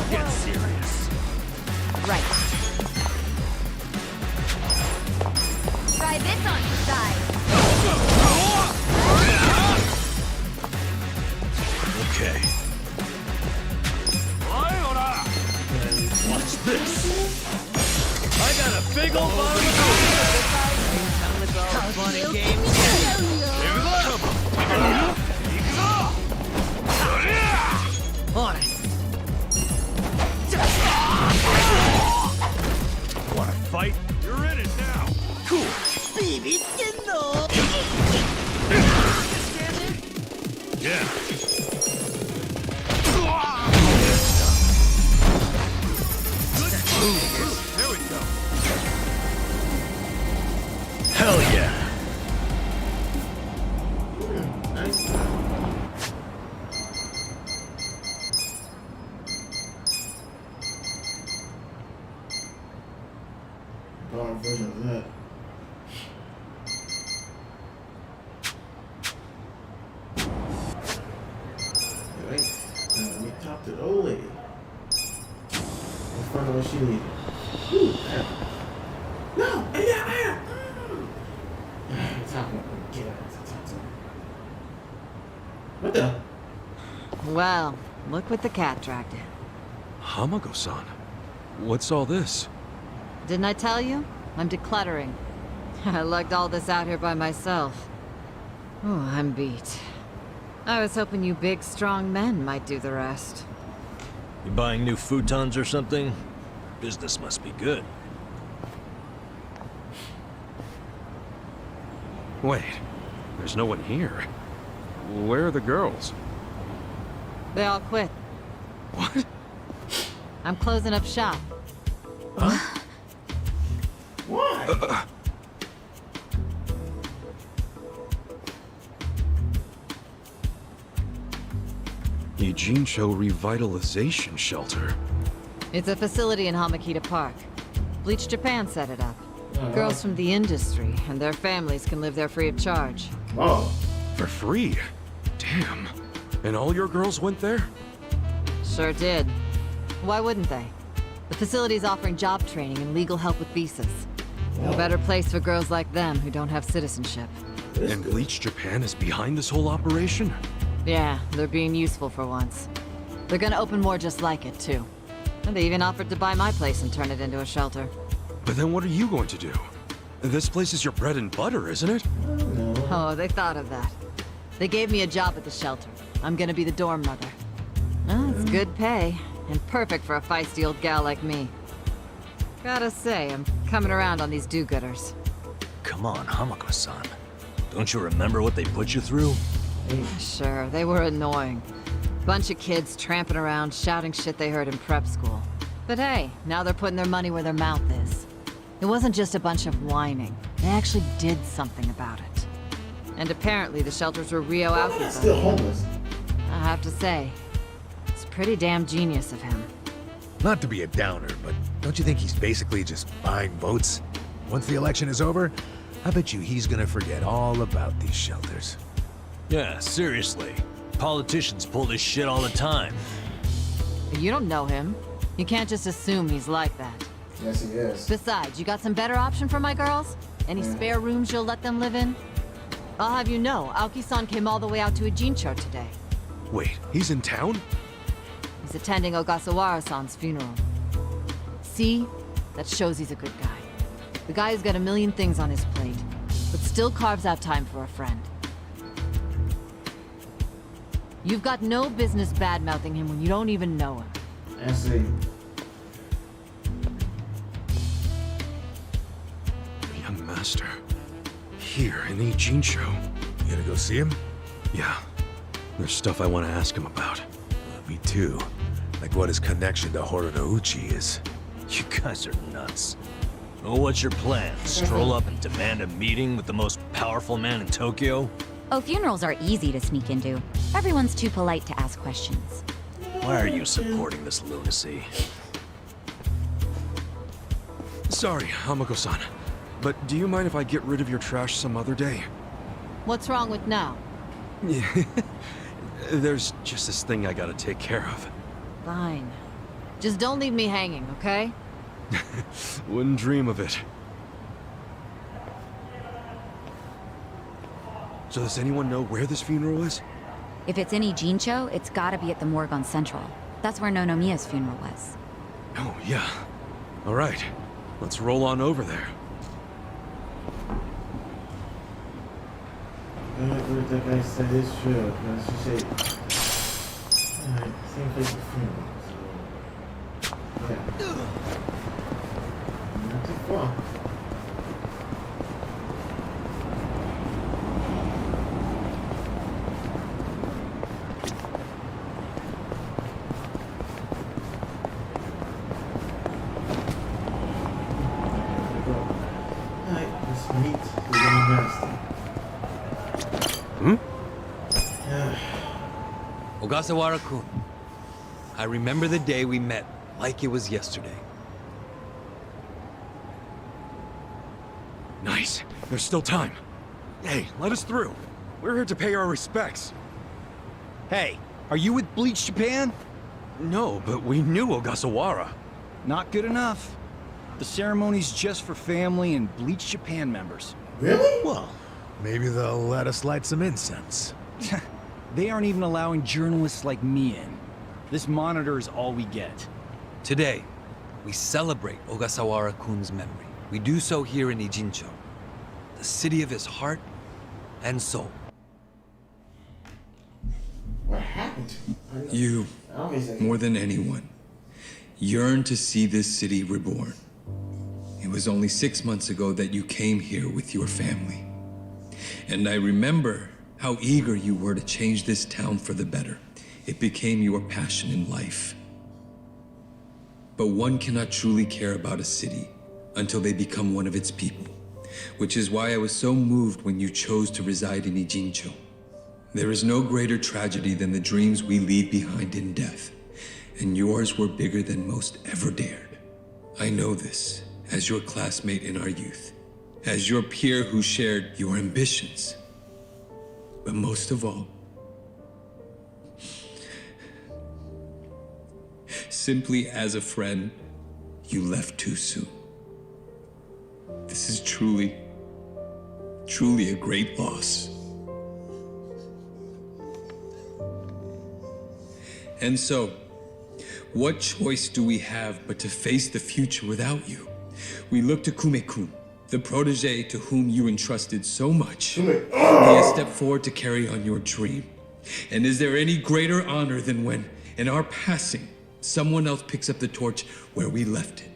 Get serious. Right. Try this on your side. Okay. Watch this. I got a big old bottle of Fun and games. On it. Want to fight? You're in it now. Cool. Yeah. There we go. Hell yeah. Nice. Power version of that. Right. Now let me talk to the old lady. Let's find out what she needed. Ooh, no! Yeah! Talk to her. Get out. Talk to her. What the? Well, look what the cat dragged in. Hamago-san, what's all this? Didn't I tell you? I'm decluttering. I lugged all this out here by myself. Oh, I'm beat. I was hoping you big, strong men might do the rest. You buying new futons or something? Business must be good. Wait, there's no one here. Where are the girls? They all quit. What? I'm closing up shop. Why? Ijincho Revitalization Shelter. It's a facility in Hamakita Park. Bleach Japan set it up. Girls from the industry and their families can live there free of charge. Oh. For free? Damn. And all your girls went there? Sure did. Why wouldn't they? The facility's offering job training and legal help with visas. No better place for girls like them who don't have citizenship. And Bleach Japan is behind this whole operation? Yeah, they're being useful for once. They're gonna open more just like it, too. And they even offered to buy my place and turn it into a shelter. But then what are you going to do? This place is your bread and butter, isn't it? Oh, they thought of that. They gave me a job at the shelter. I'm gonna be the dorm mother. Oh, it's good pay, and perfect for a feisty old gal like me. Gotta say, I'm coming around on these do-gooders. Come on, Hamako-san. Don't you remember what they put you through? Sure, they were annoying. Bunch of kids tramping around, shouting shit they heard in prep school. But hey, now they're putting their money where their mouth is. It wasn't just a bunch of whining. They actually did something about it. And apparently the shelters were Rio Aoki's. Still homeless. I have to say, it's pretty damn genius of him. Not to be a downer, but don't you think he's basically just buying votes? Once the election is over, I bet you he's gonna forget all about these shelters. Yeah, seriously. Politicians pull this shit all the time. You don't know him. You can't just assume he's like that. Yes, he is. Besides, you got some better option for my girls? Any spare rooms you'll let them live in? I'll have you know, Aoki-san came all the way out to Ijincho today. Wait, he's in town? He's attending Ogasawara-san's funeral. See? That shows he's a good guy. The guy who's got a million things on his plate, but still carves out time for a friend. You've got no business bad-mouthing him when you don't even know him. I see. Young master. Here in Ijincho. You gonna go see him? Yeah. There's stuff I want to ask him about. Me too. Like what his connection to Horonouchi is. You guys are nuts. Well, what's your plan? Stroll up and demand a meeting with the most powerful man in Tokyo? Oh, funerals are easy to sneak into. Everyone's too polite to ask questions. Why are you supporting this lunacy? Sorry, Hamako-san. But do you mind if I get rid of your trash some other day? What's wrong with now? There's just this thing I gotta take care of. Fine. Just don't leave me hanging, okay? Wouldn't dream of it. So does anyone know where this funeral is? If it's in Ijincho, it's gotta be at the morgue on Central. That's where Nonomiya's funeral was. Oh, yeah. All right. Let's roll on over there. What that guy said is true. Let's just say. Alright, same place for funeral. So, yeah. Not too far. Alright, let's meet the young master. Ogasawara-kun, I remember the day we met like it was yesterday. Nice. There's still time. Hey, let us through. We're here to pay our respects. Hey, are you with Bleach Japan? No, but we knew Ogasawara. Not good enough. The ceremony's just for family and Bleach Japan members. Really? Well, maybe they'll let us light some incense. They aren't even allowing journalists like me in. This monitor is all we get. Today, we celebrate Ogasawara-kun's memory. We do so here in Ijincho, the city of his heart and soul. What happened to him? You, more than anyone, yearn to see this city reborn. It was only 6 months ago that you came here with your family. And I remember how eager you were to change this town for the better. It became your passion in life. But one cannot truly care about a city until they become one of its people, which is why I was so moved when you chose to reside in Ijincho. There is no greater tragedy than the dreams we leave behind in death, and yours were bigger than most ever dared. I know this as your classmate in our youth, as your peer who shared your ambitions. But most of all, simply as a friend, you left too soon. This is truly a great loss. And so, what choice do we have but to face the future without you? We look to Kume-kun, the protege to whom you entrusted so much. He has stepped forward to carry on your dream. And is there any greater honor than when, in our passing, someone else picks up the torch where we left it?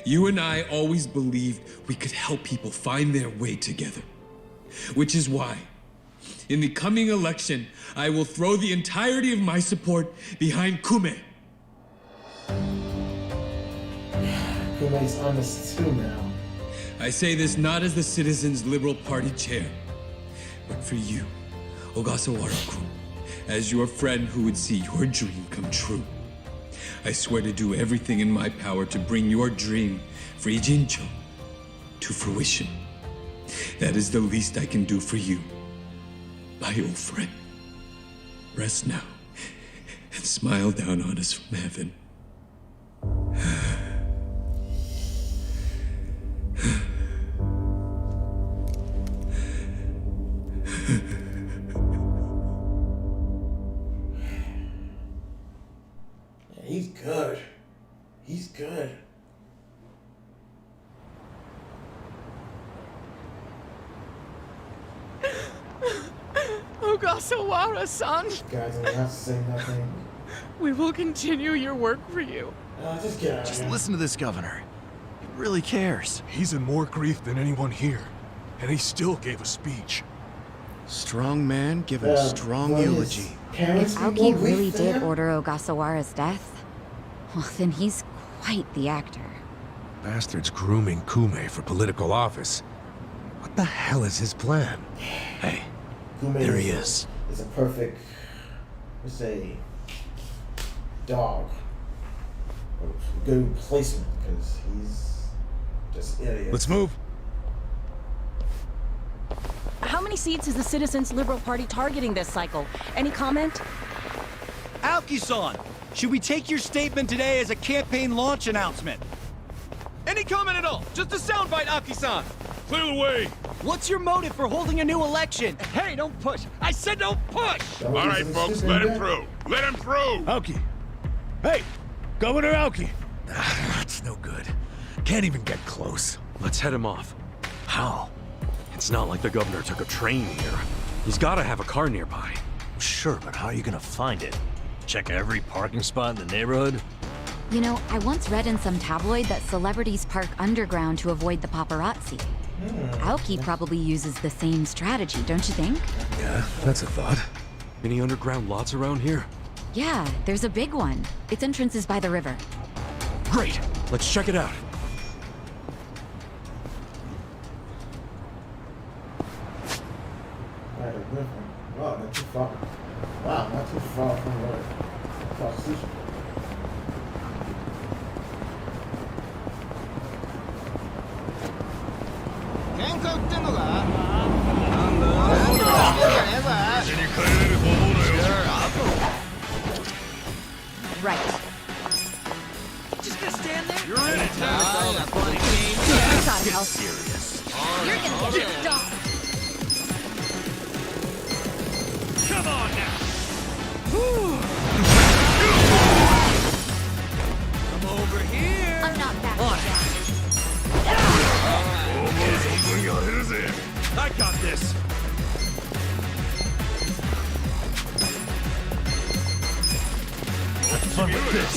You and I always believed we could help people find their way together. Which is why, in the coming election, I will throw the entirety of my support behind Kume. Kume's on this too now. I say this not as the Citizens Liberal Party chair, but for you, Ogasawara-kun, as your friend who would see your dream come true. I swear to do everything in my power to bring your dream for Ijincho to fruition. That is the least I can do for you, my old friend. Rest now and smile down on us from heaven. He's good. He's good. Ogasawara-san. Guys, I don't have to say nothing. We will continue your work for you. Just get out of Just here. listen to this governor. He really cares. He's in more grief than anyone here, and he still gave a speech. Strong man giving strong eulogy. If Aoki really did order Ogasawara's death, well, then he's quite the actor. Bastard's grooming Kume for political office. What the hell is his plan? Hey, Kume there he is. Is a perfect, let's say, dog. A good replacement, because he's just idiot. Let's move. How many seats is the Citizens Liberal Party targeting this cycle? Any comment? Aoki-san, should we take your statement today as a campaign launch announcement? Any comment at all? Just a soundbite, Aoki-san. Clear the way. What's your motive for holding a new election? Hey, don't push. I said don't push. All right, folks, let him through. Let him through. Aoki. Hey, Governor Aoki. That's no good. Can't even get close. Let's head him off. How? It's not like the governor took a train here. He's gotta have a car nearby. Sure, but how are you gonna find it? Check every parking spot in the neighborhood? You know, I once read in some tabloid that celebrities park underground to avoid the paparazzi. Aoki probably uses the same strategy, don't you think? Yeah, that's a thought. Any underground lots around here? Yeah, there's a big one. Its entrance is by the river. Great. Let's check it out. By the river. Wow, not too far. Wow, not too far from where prostitution. Right. Just gonna stand there? You're in it. I gotta help. Serious. You're gonna get stopped. Come on now. Come over here. I'm not back. I got this. Have fun with this.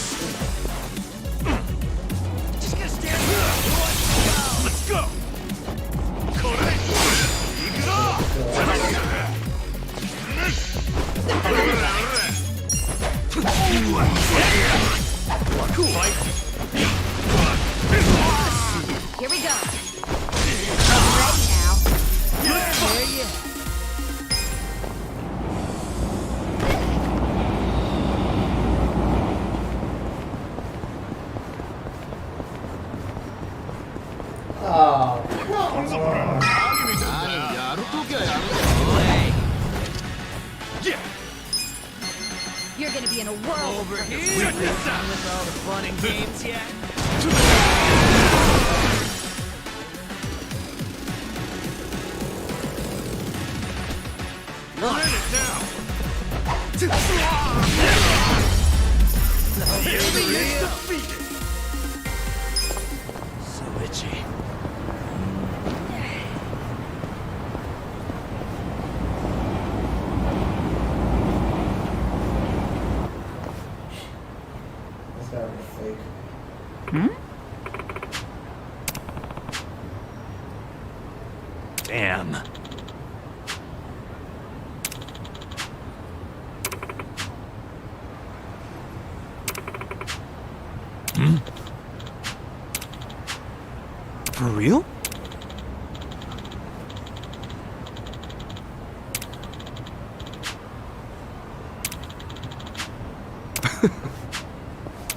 Just gonna stand there. Let's go. Cool. You're gonna be in a whirl. Over here. Check this out. With all the fun and games yet? You're in it now. The enemy is defeated. So itchy. That's gotta be fake. Hmm? Damn. For real?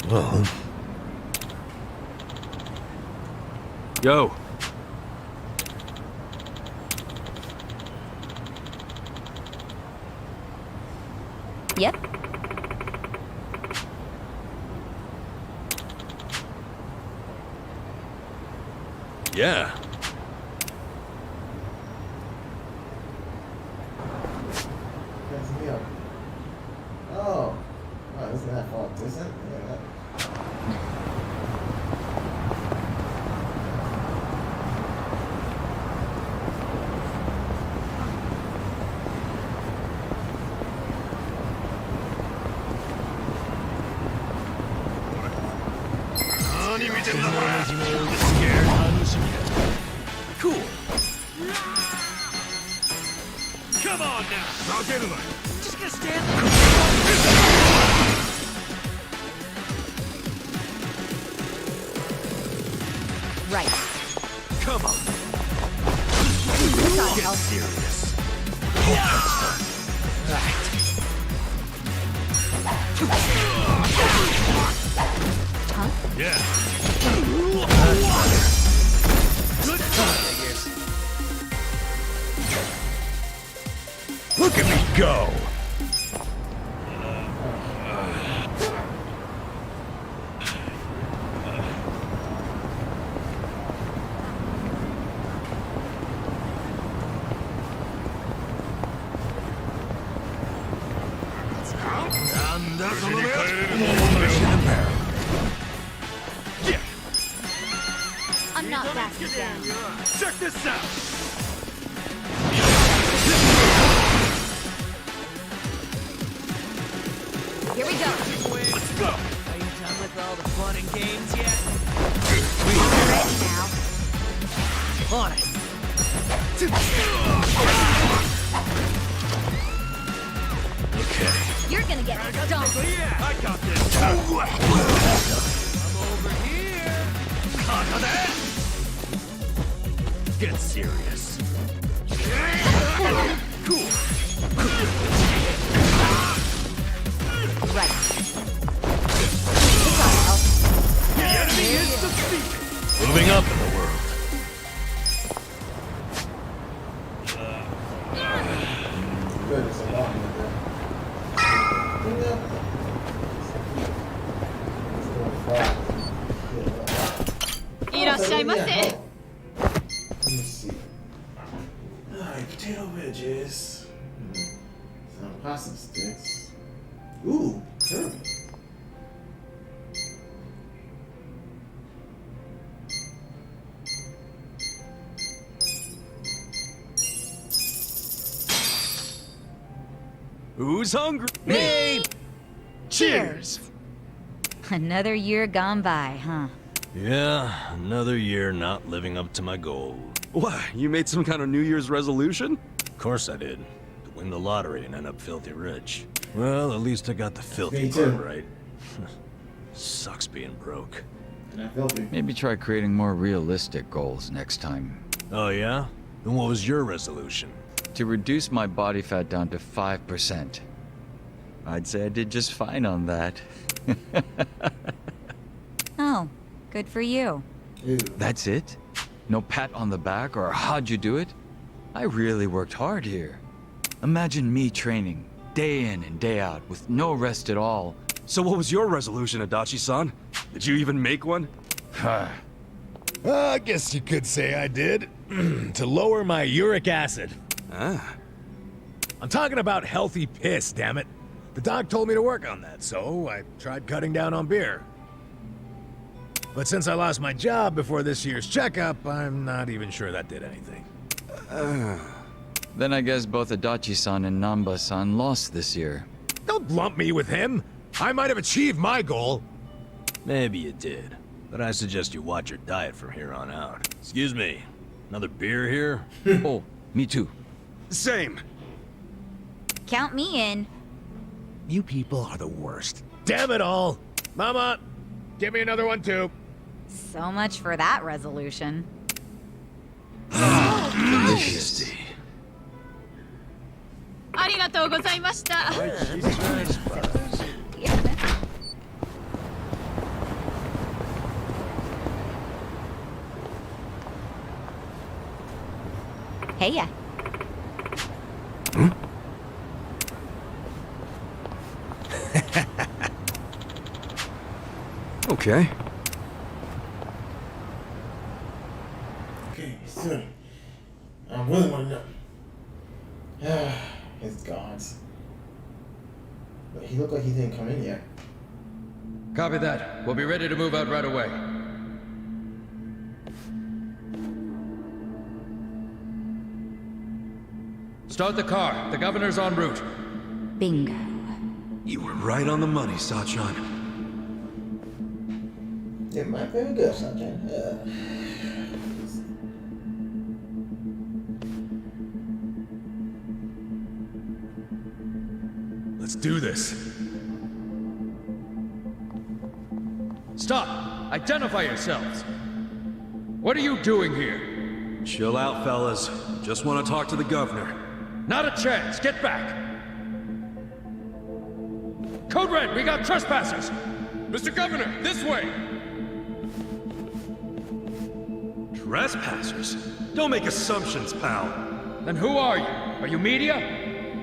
Well. Yo. Yep. Yeah. That's me up. Oh. Oh, isn't that far distant? Yeah. Cool. Come on now. Just gonna stand there. Right. Come on. Gotta Get help. serious. Huh? Yeah. Good figures. Look at me go! I'm not backing down. Check this out. Here we go. Let's go. Are you done with all the fun and games yet? Ready now. On it. Okay. You're gonna get stomped. Yeah, I got this. I'm over here. Cut that. Get serious. Cool. Right. This ought to help. The enemy is defeated. Moving up in the world. Good, it's a lot in there. Let me see. Alright, potato wedges. Some pasta sticks. Ooh, curry. Who's hungry? Me! Cheers! Another year gone by, huh? Yeah, another year not living up to my goal. What? You made some kind of New Year's resolution? Of course I did. To win the lottery and end up filthy rich. Well, at least I got the filthy Me part too. right. Sucks being broke. Not filthy. Maybe try creating more realistic goals next time. Oh yeah? Then what was your resolution? To reduce my body fat down to 5%. I'd say I did just fine on that. Oh, good for you. Ew. That's it? No pat on the back or how'd you do it? I really worked hard here. Imagine me training, day in and day out, with no rest at all. So what was your resolution, Adachi-san? Did you even make one? I guess you could say I did. To lower my uric acid. Ah. I'm talking about healthy piss, damn it. The doc told me to work on that, so I tried cutting down on beer. But since I lost my job before this year's checkup, I'm not even sure that did anything. Then I guess both Adachi-san and Namba-san lost this year. Don't lump me with him. I might have achieved my goal. Maybe you did, but I suggest you watch your diet from here on out. Excuse me, another beer here? Oh, me too. Same. Count me in. You people are the worst. Damn it all. Mama, give me another one too. So much for that resolution. Delicious. ありがとうございました。 Hey ya. Okay. Okay, so I really want to know. His gods. But he looked like he didn't come in yet. Copy that. We'll be ready to move out right away. Start the car. The governor's en route. Bingo. You were right on the money, Sachan. It might be good, Sergeant. Let's do this. Stop! Identify yourselves! What are you doing here? Chill out, fellas. Just want to talk to the governor. Not a chance! Get back! Code Red, we got trespassers! Mr. Governor, this way! Trespassers? Don't make assumptions, pal. Then who are you? Are you media?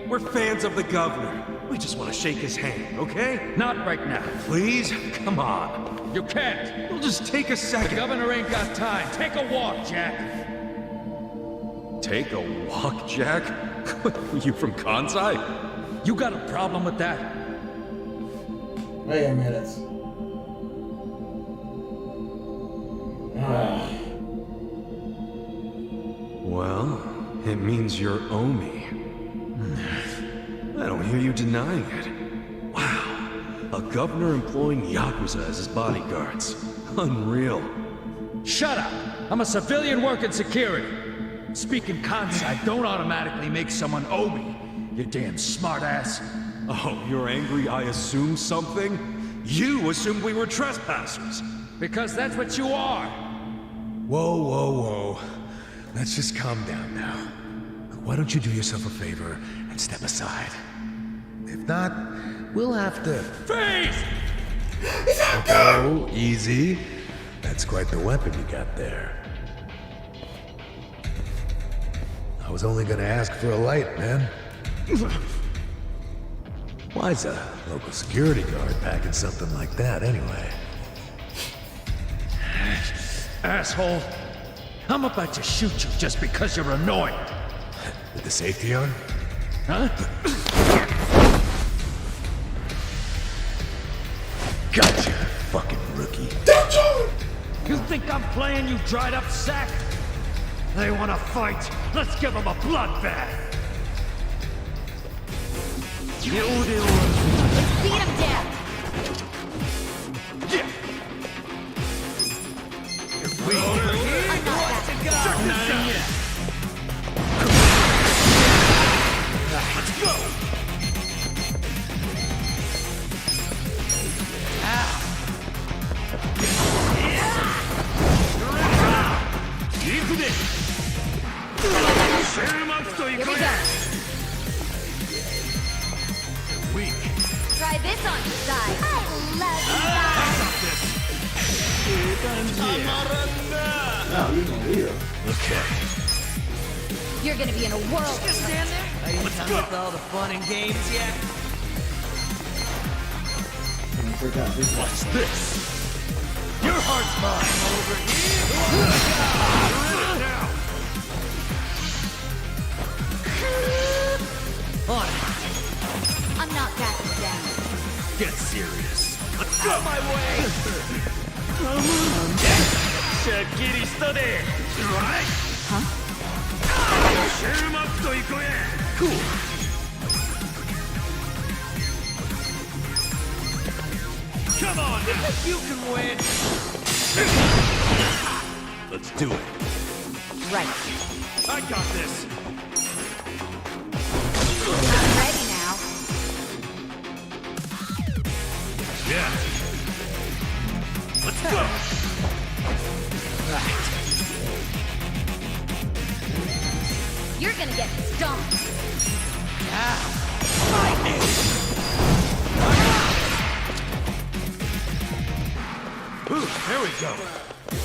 We're fans of the governor. We just want to shake his hand, okay? Not right now. Please? Come on. You can't. It'll just take a The second. governor ain't got time. Take a walk, Jack. Take a walk, Jack? You from Kansai? You got a problem with that? Wait a minute. Well, it means you're Omi. I don't hear you denying it. Wow, a governor employing Yakuza as his bodyguards. Unreal. Shut up! I'm a civilian working security. Speaking Kansai don't automatically make someone Omi, you damn smartass. Oh, you're angry I assumed something? You assumed we were trespassers. Because that's what you are. Whoa, whoa, whoa. Let's just calm down now. Why don't you do yourself a favor and step aside? If not, we'll have to... Freeze! Oh, easy. That's quite the weapon you got there. I was only gonna ask for a light, man. Why's a local security guard packing something like that anyway? Asshole. I'm about to shoot you just because you're annoying. With the safety on? Huh? Gotcha, fucking rookie. You think I'm playing, you dried up sack? They want to fight. Let's give them a bloodbath. Let's beat him down. Yeah. Let's go! Here we go. Weak. Try this on your side. I love you guys. No, you gonna leave him. Okay. You're gonna be in a whirl. Just stand there. Are you done with all the fun and games yet? What's this? Your heart's mine. Over here. On. I'm not backing down. Get serious. Let's go my way. Huh? Cool. Come on now. You can win. Let's do it. Right. I got this. I'm ready now. Yeah. Let's go. Right. You're gonna get stomped. Ooh, there we go.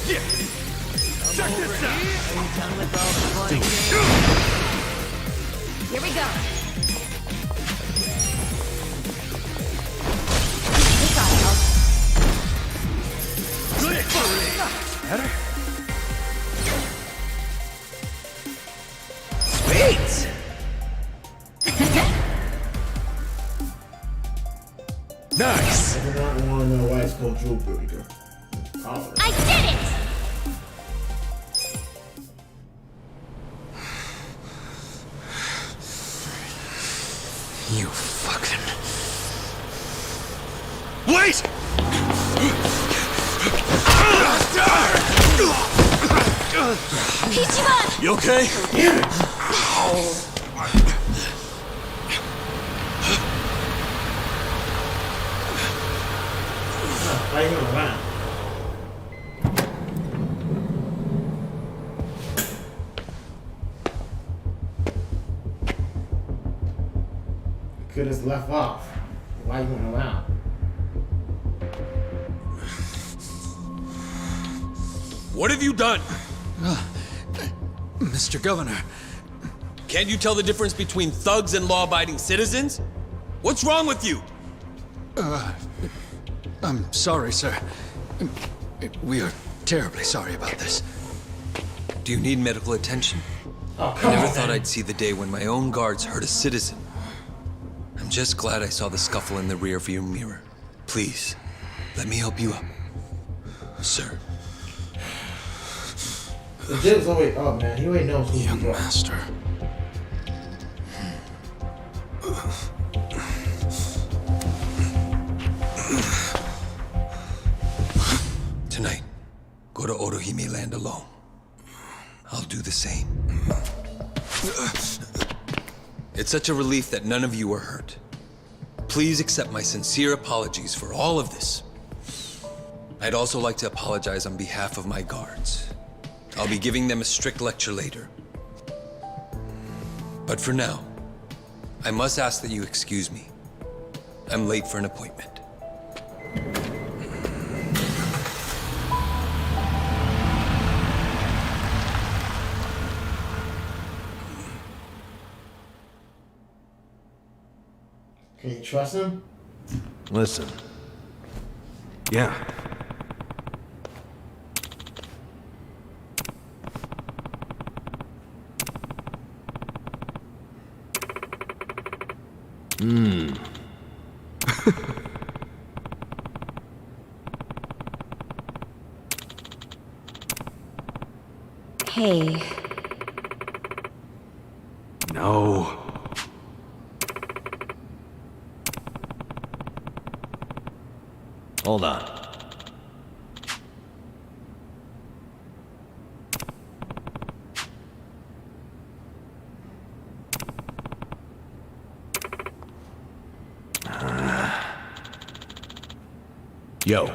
Yeah. Check this out. Are you done with all the fun and games? Here we go. This ought to help. Better? Sweet! Nice! I do not want to know why it's called Jewel Breaker. Oh. I did it! You fucking... Wait! Ichiban! You okay? Damn it! Why are you around? Could have left off. Why you went around? What have you done? Mr. Governor, Can't you tell the difference between thugs and law-abiding citizens? What's wrong with you? I'm sorry, sir. We are terribly sorry about this. Do you need medical attention? Oh, I come never on, thought man. I'd see the day when my own guards hurt a citizen. I'm just glad I saw the scuffle in the rearview mirror. Please, let me help you up. Sir. The Jib's always up, man. He already knows who Young you are. master. Tonight, go to Otohime Land alone. I'll do the same. It's such a relief that none of you are hurt. Please accept my sincere apologies for all of this. I'd also like to apologize on behalf of my guards. I'll be giving them a strict lecture later. But for now, I must ask that you excuse me. I'm late for an appointment. Can you trust him? Listen. Yeah. Hey, No. Hold on. Yo.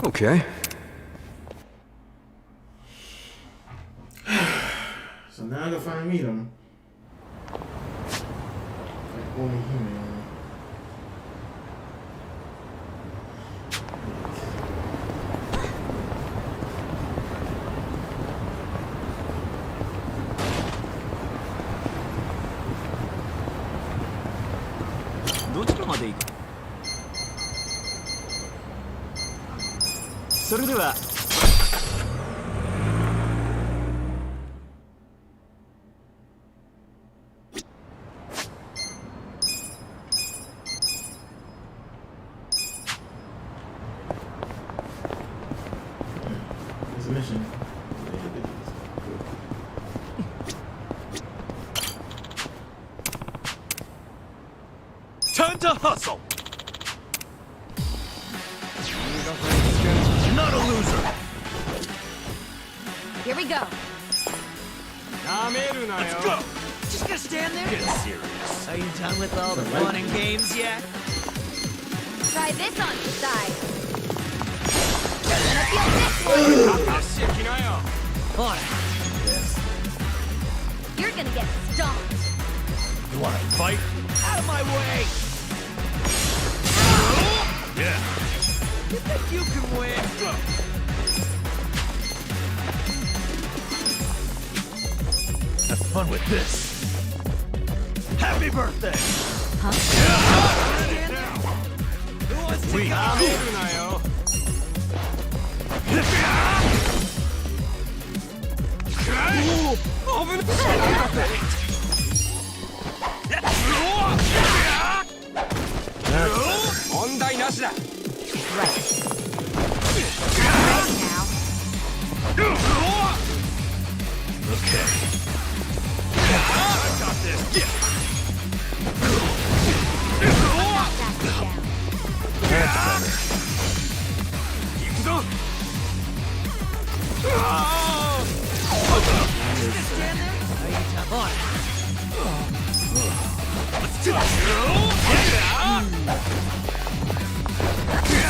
Okay. So now I gotta finally meet him. Like only human. それでは。It's a mission. Time to hustle. Not a loser. Here we go. Let's go. Just gonna stand there? Get serious. Are you done with all the fun and games yet? Try this on your side. You're gonna feel this one. On it. You're gonna get stomped. You wanna fight? Out of my way! Yeah. You think you can win? Have fun with this. Happy birthday! Huh? Who wants to We Ready now. Okay. I got this. That's better. Yakuza! Let's do it.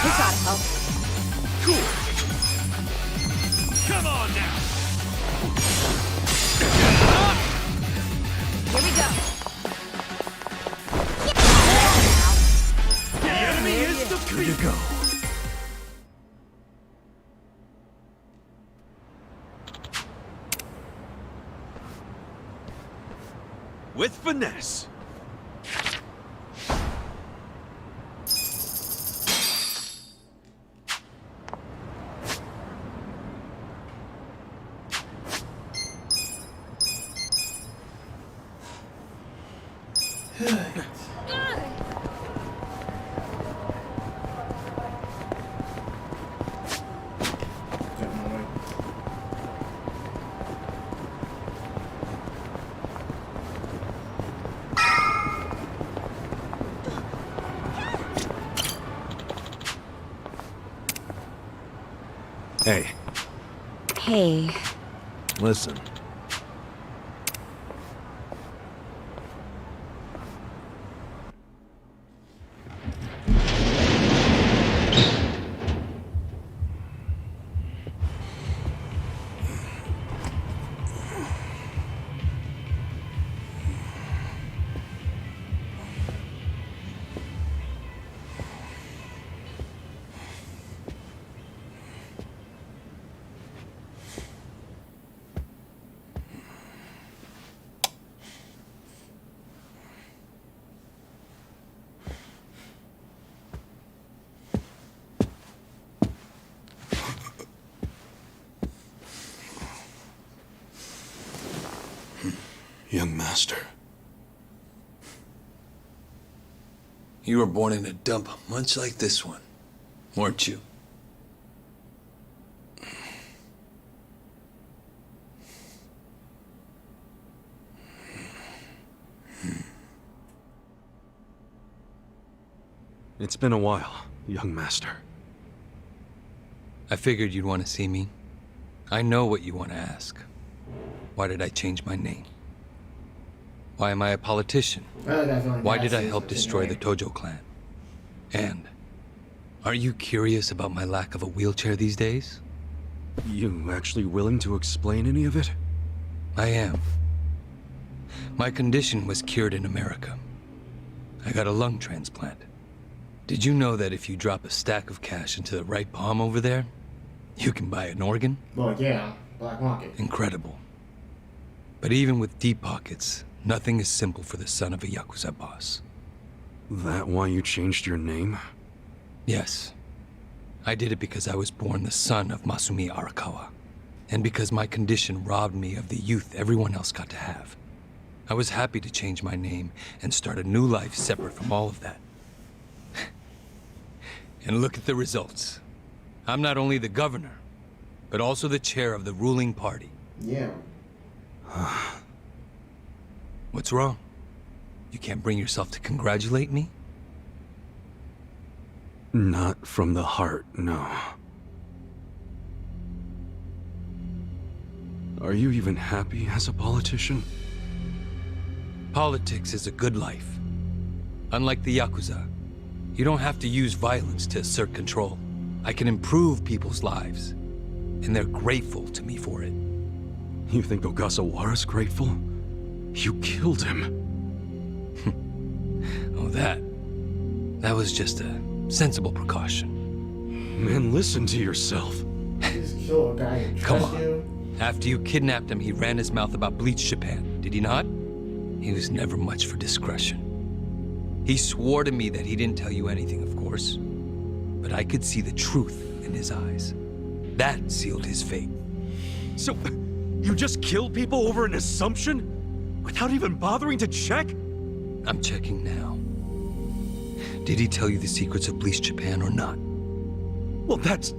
We gotta help. Cool. Come on now. Here we go. The enemy is defeated. Here you go. With finesse. Hey, Hey, listen. Young master. You were born in a dump much like this one, weren't you? It's been a while, young master. I figured you'd want to see me. I know what you want to ask. Why did I change my name? Why am I a politician? Why did I help destroy the Tojo clan? And are you curious about my lack of a wheelchair these days? You actually willing to explain any of it? I am. My condition was cured in America. I got a lung transplant. Did you know that if you drop a stack of cash into the right palm over there, you can buy an organ? Well, yeah, black market. Incredible. But even with deep pockets, nothing is simple for the son of a Yakuza boss. That why you changed your name? Yes. I did it because I was born the son of Masumi Arakawa, and because my condition robbed me of the youth everyone else got to have. I was happy to change my name and start a new life separate from all of that. And look at the results. I'm not only the governor, but also the chair of the ruling party. Yeah. What's wrong? You can't bring yourself to congratulate me? Not from the heart, no. Are you even happy as a politician? Politics is a good life. Unlike the Yakuza, you don't have to use violence to assert control. I can improve people's lives, and they're grateful to me for it. You think Ogasawara's grateful? You killed him. Oh, that was just a sensible precaution. Man, listen to yourself. Just kill a guy and Come trust on. you. After you kidnapped him, he ran his mouth about Bleach Japan, did he not? He was never much for discretion. He swore to me that he didn't tell you anything, of course. But I could see the truth in his eyes. That sealed his fate. So, you just killed people over an assumption? Without even bothering to check? I'm checking now. Did he tell you the secrets of Bleach Japan or not? Well, that's...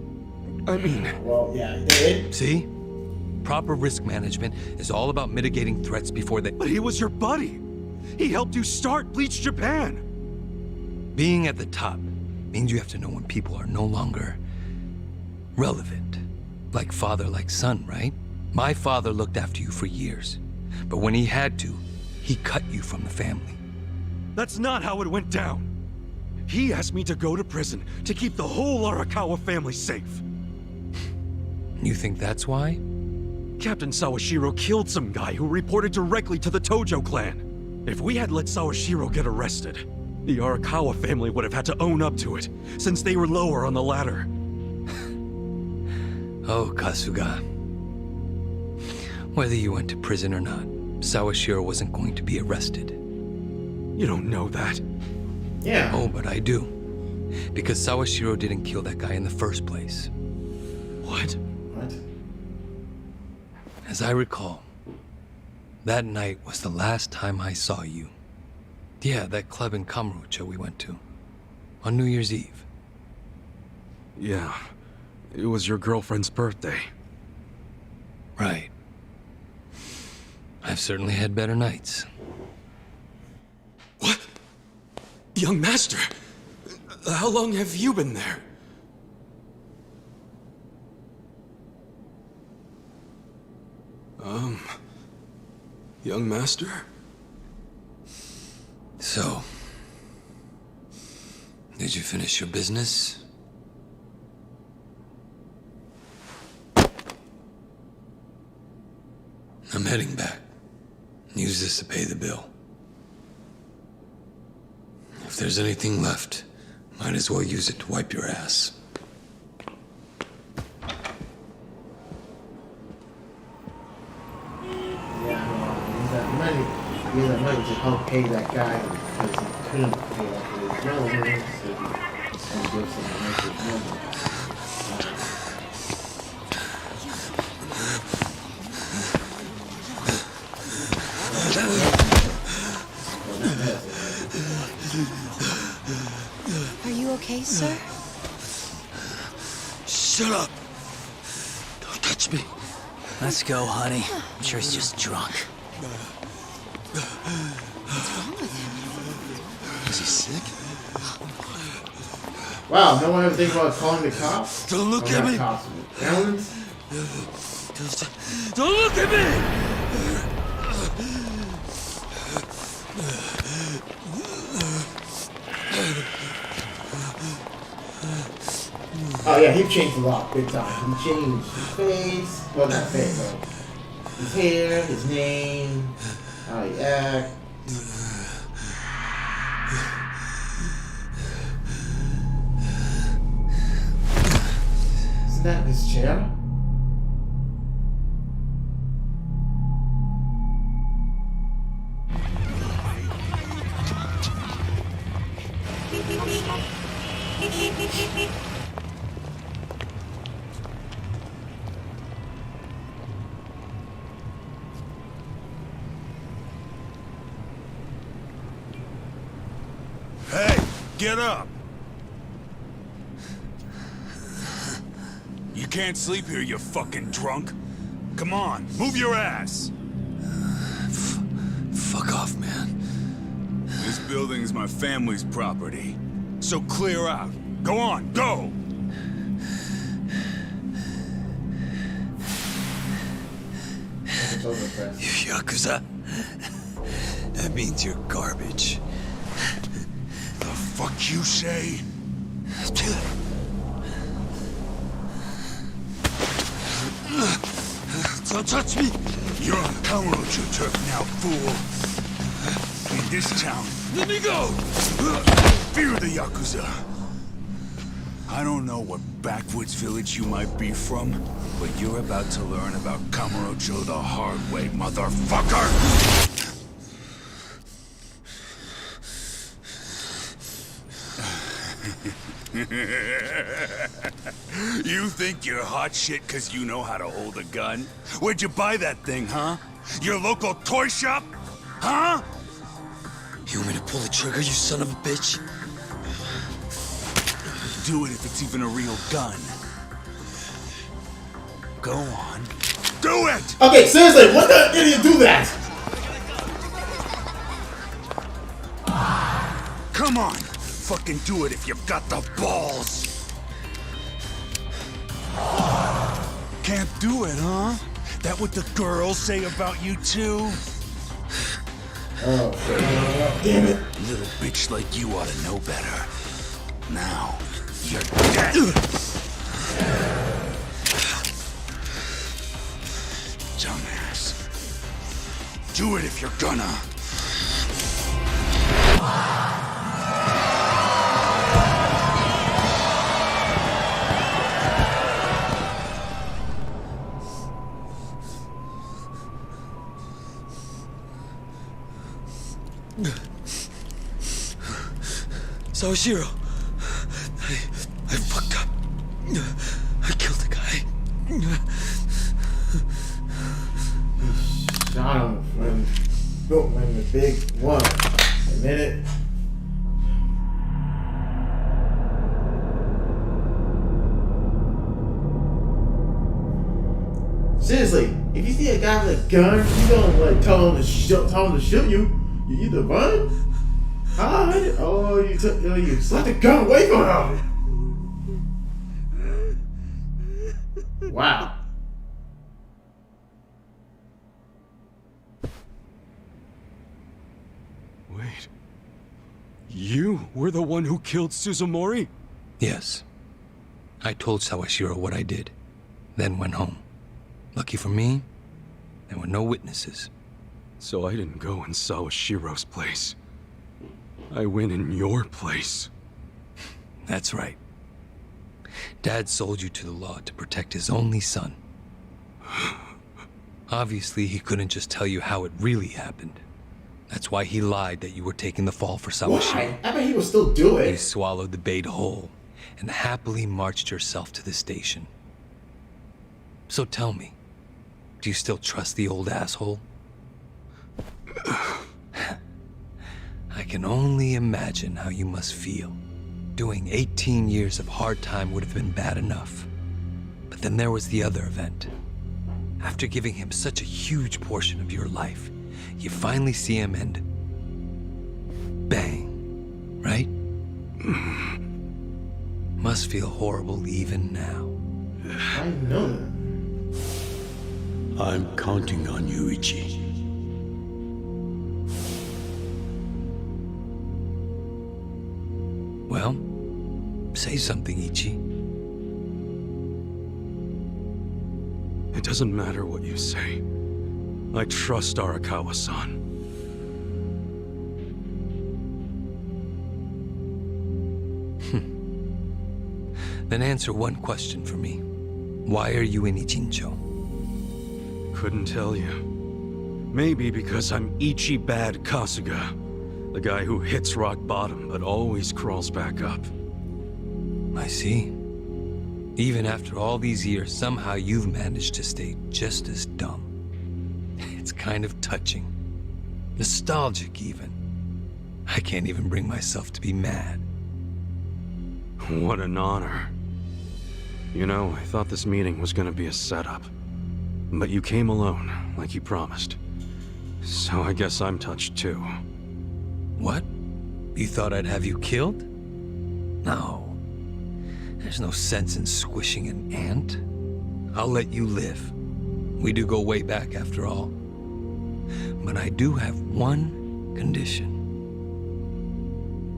I mean... Well, yeah, he did. See? Proper risk management is all about mitigating threats before they... But he was your buddy! He helped you start Bleach Japan! Being at the top means you have to know when people are no longer relevant. Like father, like son, right? My father looked after you for years. But when he had to, he cut you from the family. That's not how it went down. He asked me to go to prison to keep the whole Arakawa family safe. You think that's why? Captain Sawashiro killed some guy who reported directly to the Tojo clan. If we had let Sawashiro get arrested, the Arakawa family would have had to own up to it, since they were lower on the ladder. Oh, Kasuga. Whether you went to prison or not, Sawashiro wasn't going to be arrested. You don't know that. Yeah. Oh, but I do. Because Sawashiro didn't kill that guy in the first place. What? What? As I recall, that night was the last time I saw you. Yeah, that club in Kamurocho we went to. On New Year's Eve. Yeah. It was your girlfriend's birthday. Right. I've certainly had better nights. What? Young master, how long have you been there? Young master? So, did you finish your business? I'm heading back. Use this to pay the bill. If there's anything left, might as well use it to wipe your ass. Use that money to help pay that guy because he couldn't pay off his loan, so he gives him a nice money. Are you okay, sir? Shut up! Don't touch me. Let's go, honey. I'm sure he's just drunk. What's wrong with him? Is he sick? Wow, no one ever thinks about calling the cops? Don't look Or at not me! Cops, Balance? Don't look at me! Oh yeah, he changed a lot, big time. He changed his face, well not face, but his hair, his name, how he acts. Isn't that his chair? get up! You can't sleep here, you fucking drunk. Come on, move your ass! Fuck off, man. This building's my family's property. So clear out. Go on, go! You Yakuza? That means you're garbage. The fuck you say? Don't touch me! You're on Kamurocho turf now, fool. In this town, Let me go! fear the Yakuza. I don't know what backwoods village you might be from, but you're about to learn about Kamurocho the hard way, motherfucker! You think you're hot shit because you know how to hold a gun? Where'd you buy that thing, huh? Your local toy shop? Huh? You want me to pull the trigger, you son of a bitch? Do it if it's even a real gun. Go on. Do it! Okay, seriously, what the idiot do that? Come on! Fucking do it if you've got the balls! Can't do it, huh? That what the girls say about you too? Oh, damn it. Little bitch like you ought to know better. Now, you're dead! Dumbass. Do it if you're gonna. Sawashiro, I fucked up. I killed the guy. Shot him when the big one. Admit it. Seriously, if you see a guy with a gun, you don't like tell him to shoot you. You either run. Hide. Oh, you slap the gun away from him. Wow. Wait. You were the one who killed Suzumori? Yes. I told Sawashiro what I did, then went home. Lucky for me, there were no witnesses. So I didn't go in Sawashiro's place. I went in your place. That's right. Dad sold you to the law to protect his only son. Obviously, he couldn't just tell you how it really happened. That's why he lied that you were taking the fall for Sawashiro. Why? I bet he would still do it. You swallowed the bait whole and happily marched yourself to the station. So tell me, do you still trust the old asshole? I can only imagine how you must feel. Doing 18 years of hard time would have been bad enough. But then there was the other event. After giving him such a huge portion of your life, you finally see him and... bang. Right? Must feel horrible even now. I know that. I'm counting on you, Ichi. Well, say something, Ichi. It doesn't matter what you say. I trust Arakawa-san. Then answer one question for me. Why are you in Ichincho? Couldn't tell you. Maybe because I'm Ichi Bad Kasuga. The guy who hits rock bottom but always crawls back up. I see. Even after all these years, somehow you've managed to stay just as dumb. It's kind of touching. Nostalgic, even. I can't even bring myself to be mad. What an honor. You know, I thought this meeting was gonna be a setup. But you came alone, like you promised. So I guess I'm touched too. What? You thought I'd have you killed? No. There's no sense in squishing an ant. I'll let you live. We do go way back after all. But I do have one condition.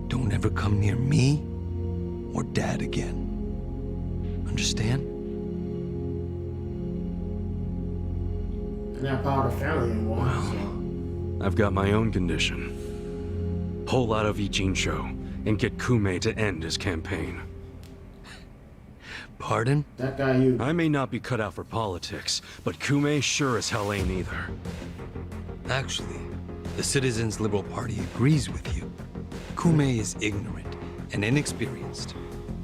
Don't ever come near me or Dad again. Understand? Not part of the family anymore. Well, I've got my own condition. Pull out of Ijincho and get Kume to end his campaign. Pardon? That guy you... I may not be cut out for politics, but Kume sure as hell ain't either. Actually, the Citizens Liberal Party agrees with you. Kume is ignorant and inexperienced.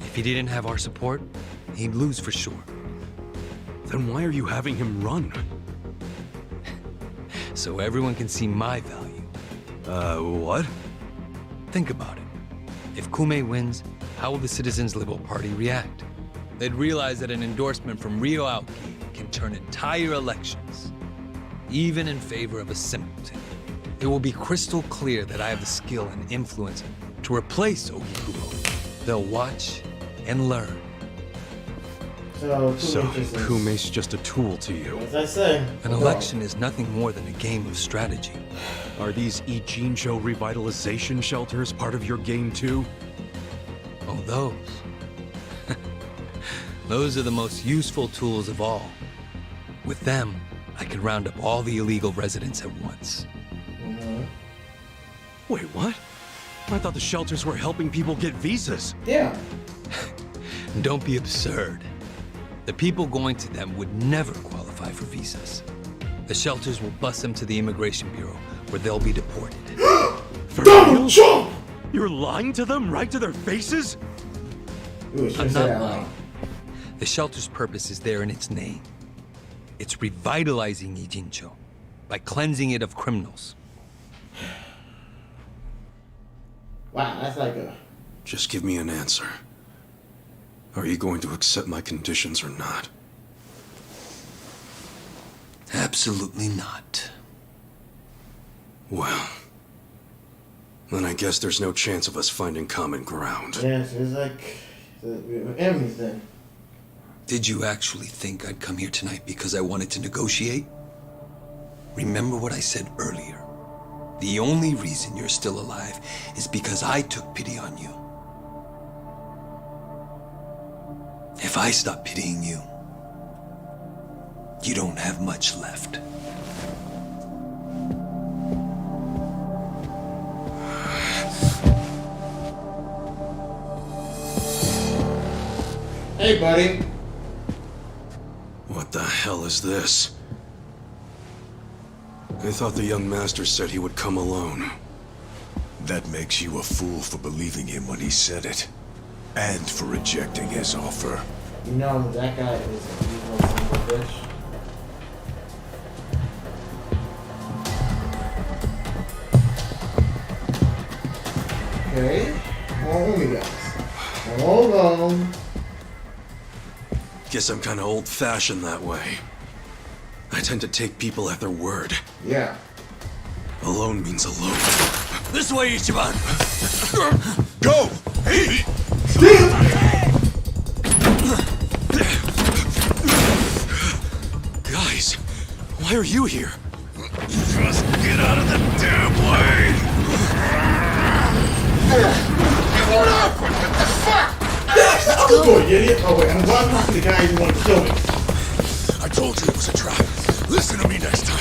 If he didn't have our support, he'd lose for sure. Then why are you having him run? So everyone can see my value. What? Think about it. If Kume wins, how will the Citizens Liberal Party react? They'd realize that an endorsement from Ryo Aoki can turn entire elections, even in favor of a simpleton. It will be crystal clear that I have the skill and influence to replace Ogikubo. They'll watch and learn. So Kume's just a tool to you. As I say. An election is nothing more than a game of strategy. Are these Ijincho revitalization shelters part of your game too? Oh, those. Those are the most useful tools of all. With them, I can round up all the illegal residents at once. Wait, what? I thought the shelters were helping people get visas. Yeah. Don't be absurd. The people going to them would never qualify for visas. The shelters will bus them to the Immigration Bureau, where they'll be deported. Donald Trump! You're lying to them right to their faces? I'm not lying. The shelter's purpose is there in its name. It's revitalizing Ijincho by cleansing it of criminals. Wow, that's like a... Just give me an answer. Are you going to accept my conditions or not? Absolutely not. Well, then I guess there's no chance of us finding common ground. Yes, it's like we're enemies then. Did you actually think I'd come here tonight because I wanted to negotiate? Remember what I said earlier. The only reason you're still alive is because I took pity on you. If I stop pitying you, you don't have much left. Hey, buddy. What the hell is this? I thought the young master said he would come alone. That makes you a fool for believing him when he said it. And for rejecting his offer. You know that guy is an evil son of a bitch. Okay. Hold on, guys. Hold on. Guess I'm kind of old-fashioned that way. I tend to take people at their word. Yeah. Alone means alone. This way, Ichiban! Go! Hey! Guys, why are you here? Just get out of the damn way! What the fuck? Let's go, you idiot! Oh wait, I'm talking to the guy who wanted to kill me. I told you it was a trap. Listen to me next time.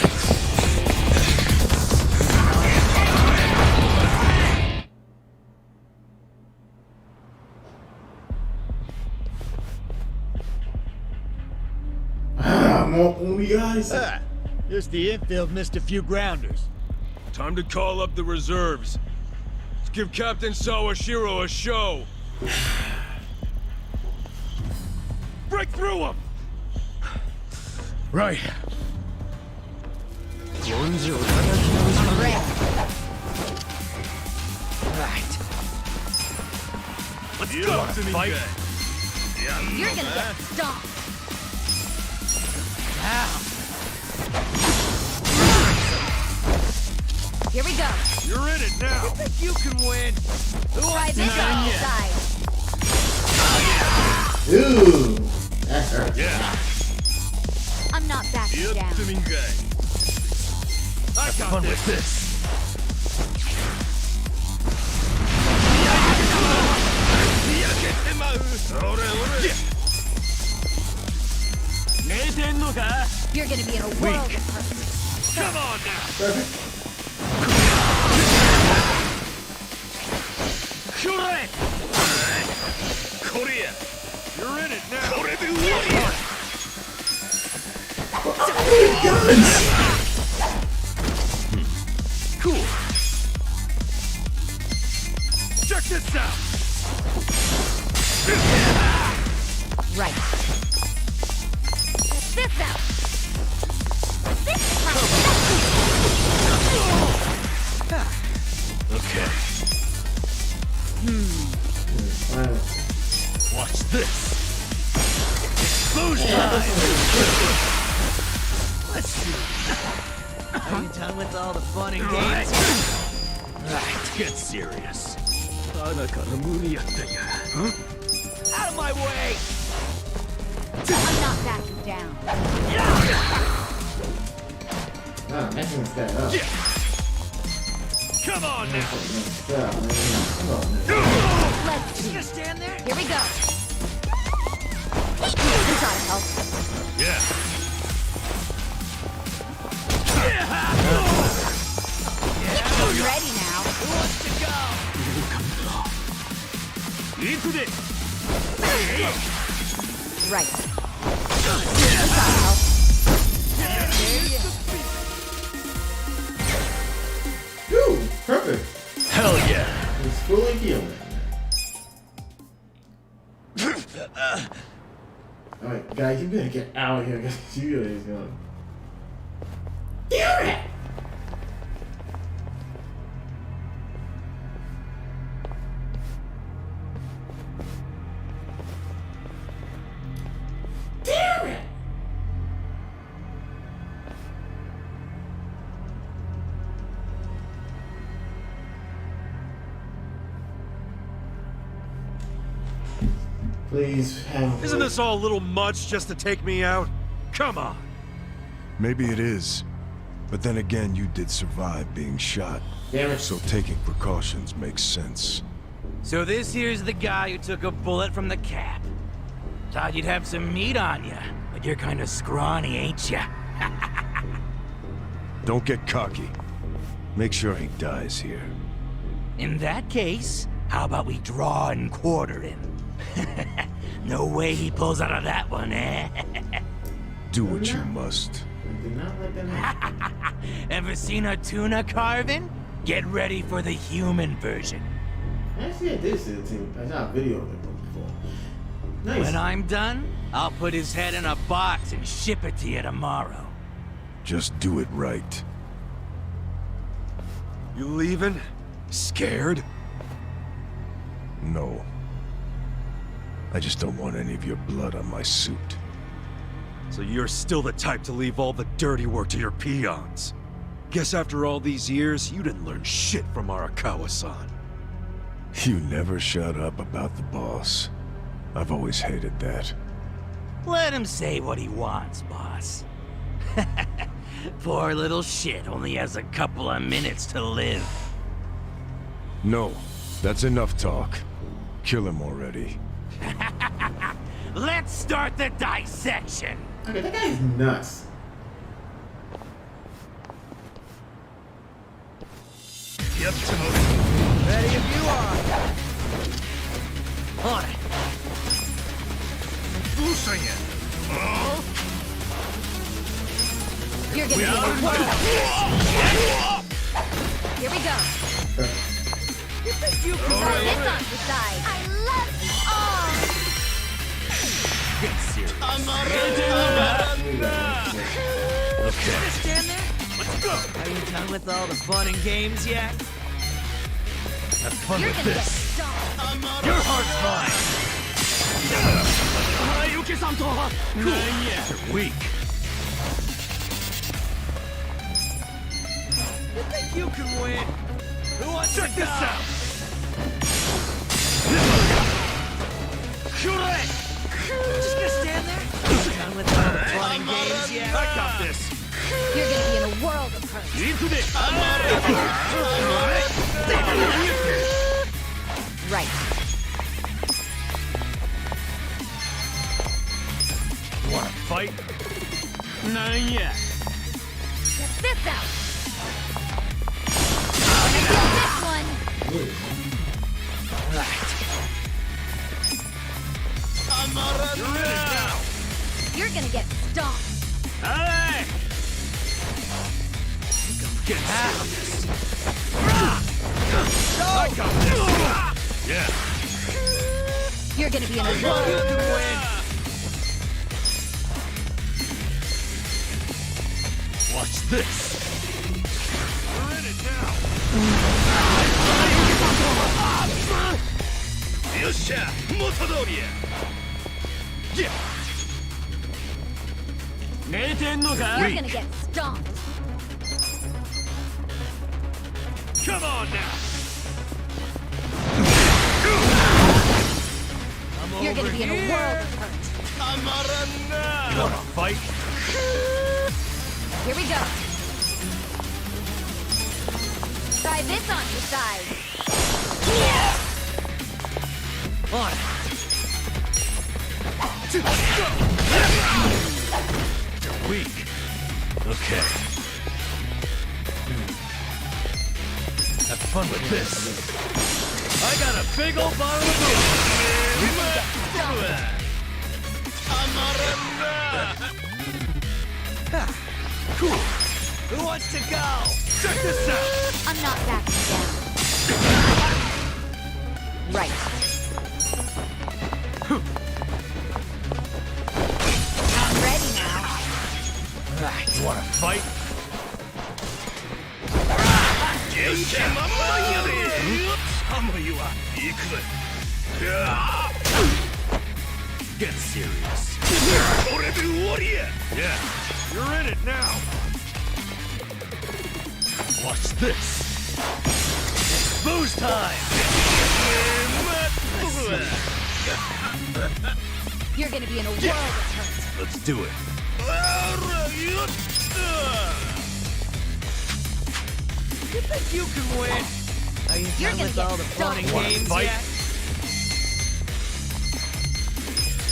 Guys. Just the infield missed a few grounders. Time to call up the reserves. Let's give Captain Sawashiro a show. Break through him! Right. Right. Let's go! Fight! You're gonna get stomped. Here we go. You're in it now! You think you can win? Try this on the side. Ooh, that hurt. Yeah! I'm not backing down. I got this! You're gonna be in a world of hurt. Come on now! Perfect. Korea! You're in it now! Cool! Check this out! Right. Check this out. This Okay. Watch this! Explosion time! Let's see. Are you done with all the fun and games? Let's get serious. Huh? Out of my way! I'm not backing down. Nah, messing that up. Come on now! Yeah, man. Come on, man. Let's You gonna stand there? Here we go. You gotta help. Yeah! I'm ready now. Who wants to go? Into it! Right. You gotta help. Ooh, perfect. Hell yeah! It's fully healed. Alright, guys, you better get out of here because you guys going. Damn it! Damn it! Please have. Isn't this all a little much just to take me out? Come on! Maybe it is. But then again, you did survive being shot. Damn it. So taking precautions makes sense. So this here's the guy who took a bullet from the cap. Thought you'd have some meat on you, but you're kind of scrawny, ain't ya? Don't get cocky. Make sure he dies here. In that case, how about we draw and quarter him? No way he pulls out of that one, eh? Do what you must. I did not like that name. Ever seen a tuna carving? Get ready for the human version. Actually, I did see the team. I saw a video of it before. Nice. When I'm done, I'll put his head in a box and ship it to you tomorrow. Just do it right. You leaving? Scared? No. I just don't want any of your blood on my suit. So you're still the type to leave all the dirty work to your peons. Guess after all these years, you didn't learn shit from Arakawa-san. You never shut up about the boss. I've always hated that. Let him say what he wants, boss. Poor little shit only has a couple of minutes to live. No, that's enough talk. Kill him already. Let's start the dissection. Okay, that guy's nuts. Yep, Timothy. Ready if you are. On it. You're gonna be in a world. Here we go. You think you can Try this on the side. I love you all. get serious? Okay. Stand there? Let's go. Are you done with all the fun and games yet? Have fun You're with gonna get this. stomped. Your heart's mine! You're weak. You think you can win? Who wants Check to this go? out! Just gonna stand there? Done with all the fun and games yet? I got this! You're gonna be in a world of hurt. Into this! Right. You wanna fight? Not yet. Check this out. This one. You're in it now! You're gonna get stomped. Hey! Get half of this! I got this! Yeah. You're gonna be in a world of hurt. Watch this! You're in it now! Yosha! Motodori! Yeah! You're gonna get stomped. Come on now! You're gonna be in a world of hurt. You wanna fight? Here we go. Try this on your side. On! You're weak. Okay. Have fun with this. I got a big old bottle of beer. Cool. Who wants to go? Check this out. I'm not backing down. Right. I'm ready now. Right. You wanna fight? Get serious. Yeah, you're in it now. Watch this. It's booze time. You're gonna be in a world of hurt. Let's do it. You think you can win? Are you You're done gonna with get all the fun and stomped. games Fight. yet?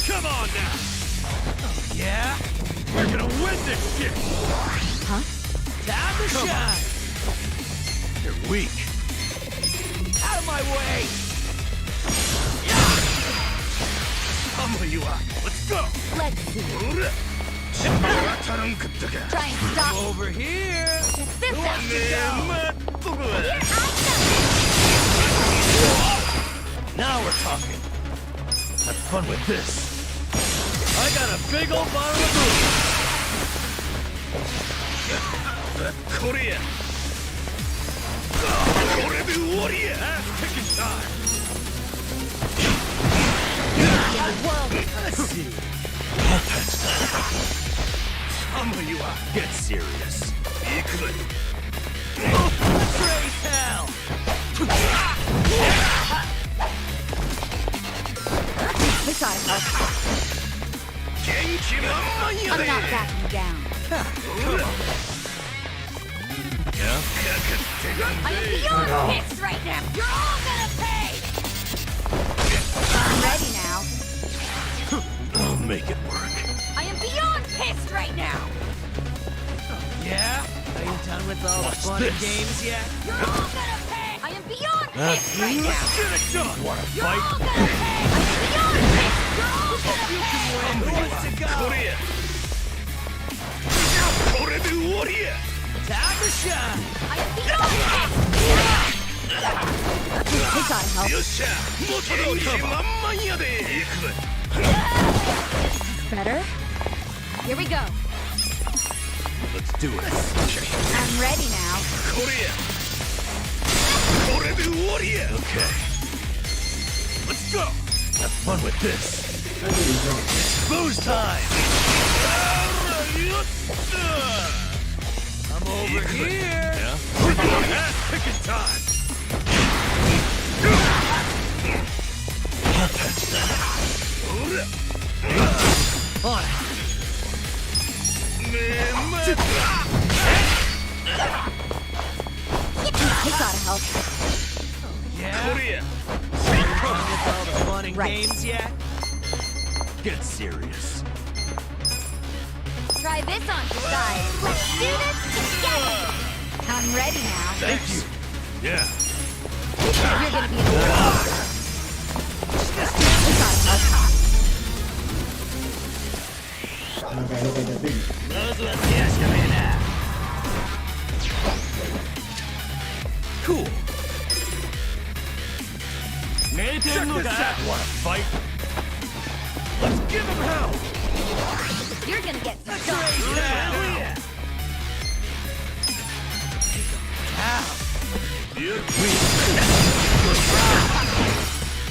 Come on now. Yeah? We're gonna win this shit. Huh? Time to Come on. shine! You're weak. Out of my way! Let's go. Let's see. Try and stop me. Over here! Check this Who out. wants to go? Here I Now we're talking. Have fun with this. I got a big old bottle of booze. Korea. Ass-kicking time. Let's see. Get serious. Raise hell! This ought to help. I'm not backing down. I am beyond pissed right now. You're all gonna pay. I'm ready now. I'll make it work. I am beyond pissed right now. Yeah? Are you done with all the Watch fun and this. games yet? You're all gonna pay. I am beyond pissed right now. Let's get it done. Wanna You're all fight? gonna pay. I am beyond pissed. You're all gonna pay. Who wants to go? Time to shine! I am beyond pissed. This ought to help. Better? Here we go. Let's do it. I'm ready now. Okay. Let's go! Have fun with this. Booze time! I'm over here! Yeah? Ass-kicking time! On it! I gotta help. Yeah? With all the fun and Right. games yet? Get serious. Try this on for size. Let's do this together. I'm ready now. Thank you. Yeah. You're gonna be in a world. Cool. Check this out. Wanna fight? Let's give him hell. You're gonna get stuck. Yeah.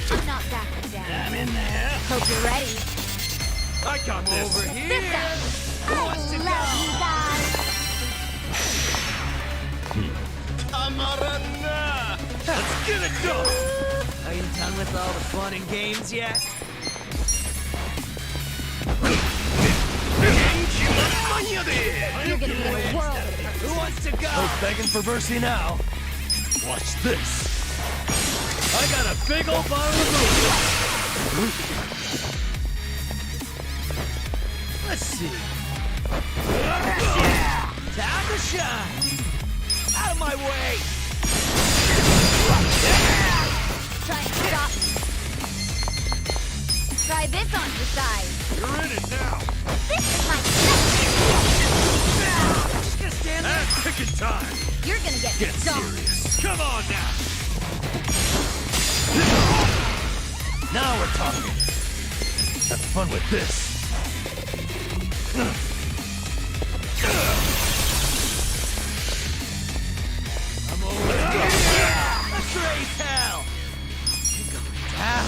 I'm not backing down. I'm in there. Hope you're ready. I got this. Over This here! out. Who wants to Love you guys. Tamarana. Let's get it done. Are you done with all the fun and games yet? You're gonna be in a world. Who wants to go? No begging for mercy now. Watch this. I got a big old bottle of booze. Let's see. Time to shine. Out of my way. Try and stop. Try this on for size. You're in it now. This is my stuff. Just gonna stand there. Ass-kicking time. You're gonna get stuck. Serious. Come on now. Now we're talking. Have fun with this. I'm over here. Let's raise hell. You're going down.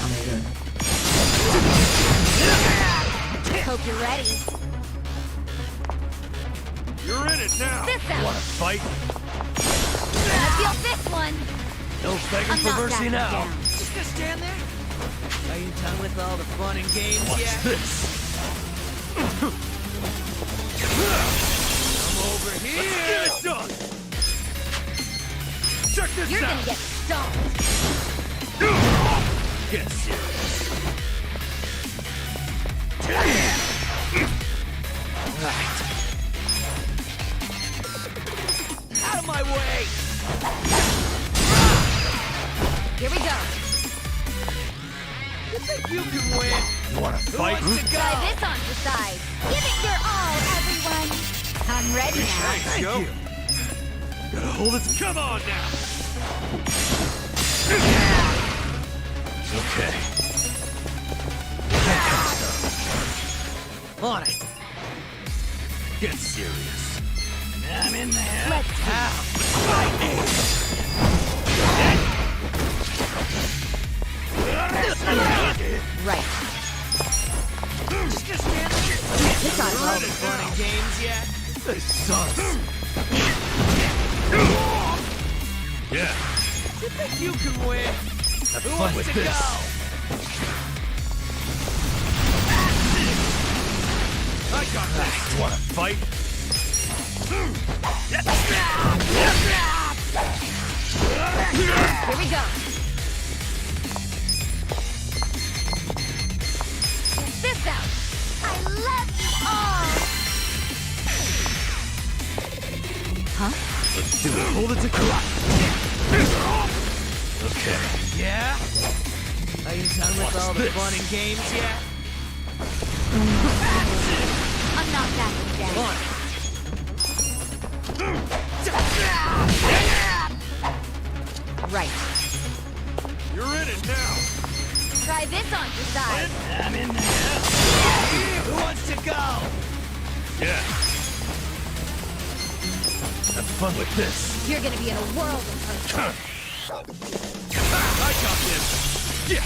Hope you're ready. You're in it now. This out. Wanna fight? Gonna feel this one. No begging I'm for not mercy backing now. down. Just gonna stand there. Are you done with all the fun and games Watch yet? this. I'm over here. Let's get it done. Check this You're out. gonna get stumped. Get serious. Right. Out of my way. Here we go. You think you can win? You wanna Who fight? wants to go? Try this on for size. Give it your all, everyone. I'm ready now. Thank you. Gotta hold it. Come on now. Okay. On it. Get serious. I'm in there. Let's right. Just gonna stand there. This ought to All help. the fun and games yet? This sucks. Yeah. You think you can win? Have Who fun wants with to this. go? I got this. You wanna fight? Here we go. This out. I love you all. Huh? Let's do it. Hold it to Okay. Yeah? Are you done with Watch all the this. fun and games yet? I'm not backing down. On it. Right. You're in it now. Try this on for size. I'm in there. Who wants to go? Yeah. Have fun with this. You're gonna be in a whirl of hurt. I got this. Yeah.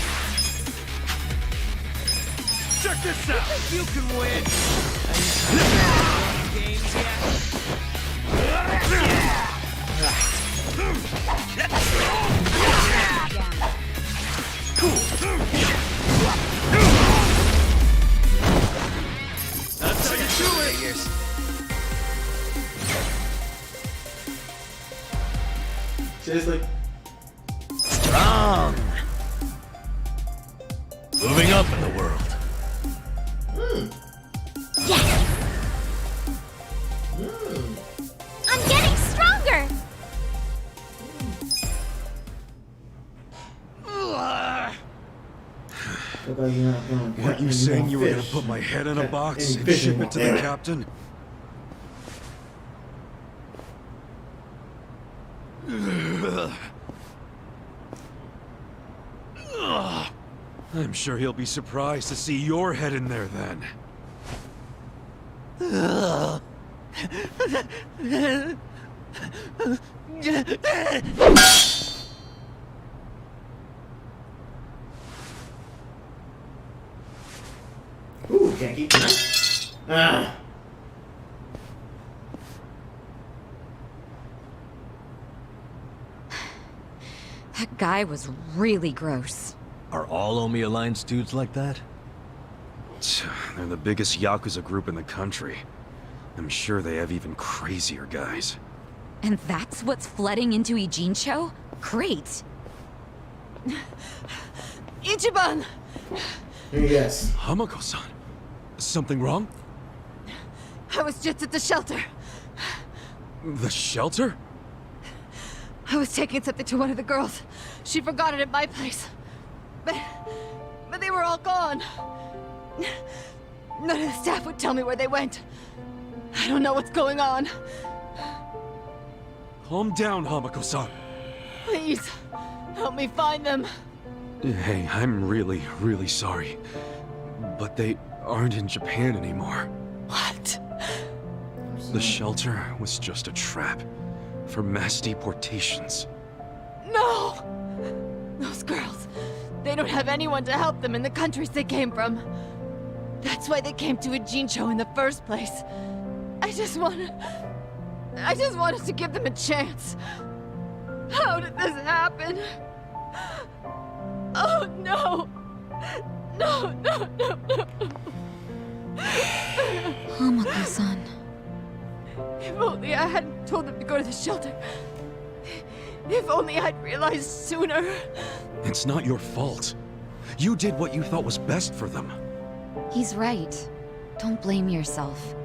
Check this out! You can win! Games yet? That's how you do it! Seriously? Strong! Moving up in the world. Yes! I'm getting stronger! Weren't you saying you were gonna put my head in a box and ship it to the captain? I'm sure he'll be surprised to see your head in there then. Ooh, can't keep that. Ah. That guy was really gross. Are all Omi Alliance dudes like that? They're the biggest Yakuza group in the country. I'm sure they have even crazier guys. And that's what's flooding into Ijincho? Great. Ichiban! Yes. Hamako-san, something wrong? I was just at the shelter. The shelter? I was taking something to one of the girls. She forgot it at my place. But they were all gone. None of the staff would tell me where they went. I don't know what's going on. Calm down, Hamako-san. Please, help me find them. Hey, I'm really sorry. But they aren't in Japan anymore. What? The shelter was just a trap for mass deportations. No! Those girls, they don't have anyone to help them in the countries they came from. That's why they came to Ijincho in the first place. I just wanted to give them a chance. How did this happen? Oh no! No. Hamako-san. If only I hadn't told them to go to the shelter. If only I'd realized sooner. It's not your fault. You did what you thought was best for them. He's right. Don't blame yourself.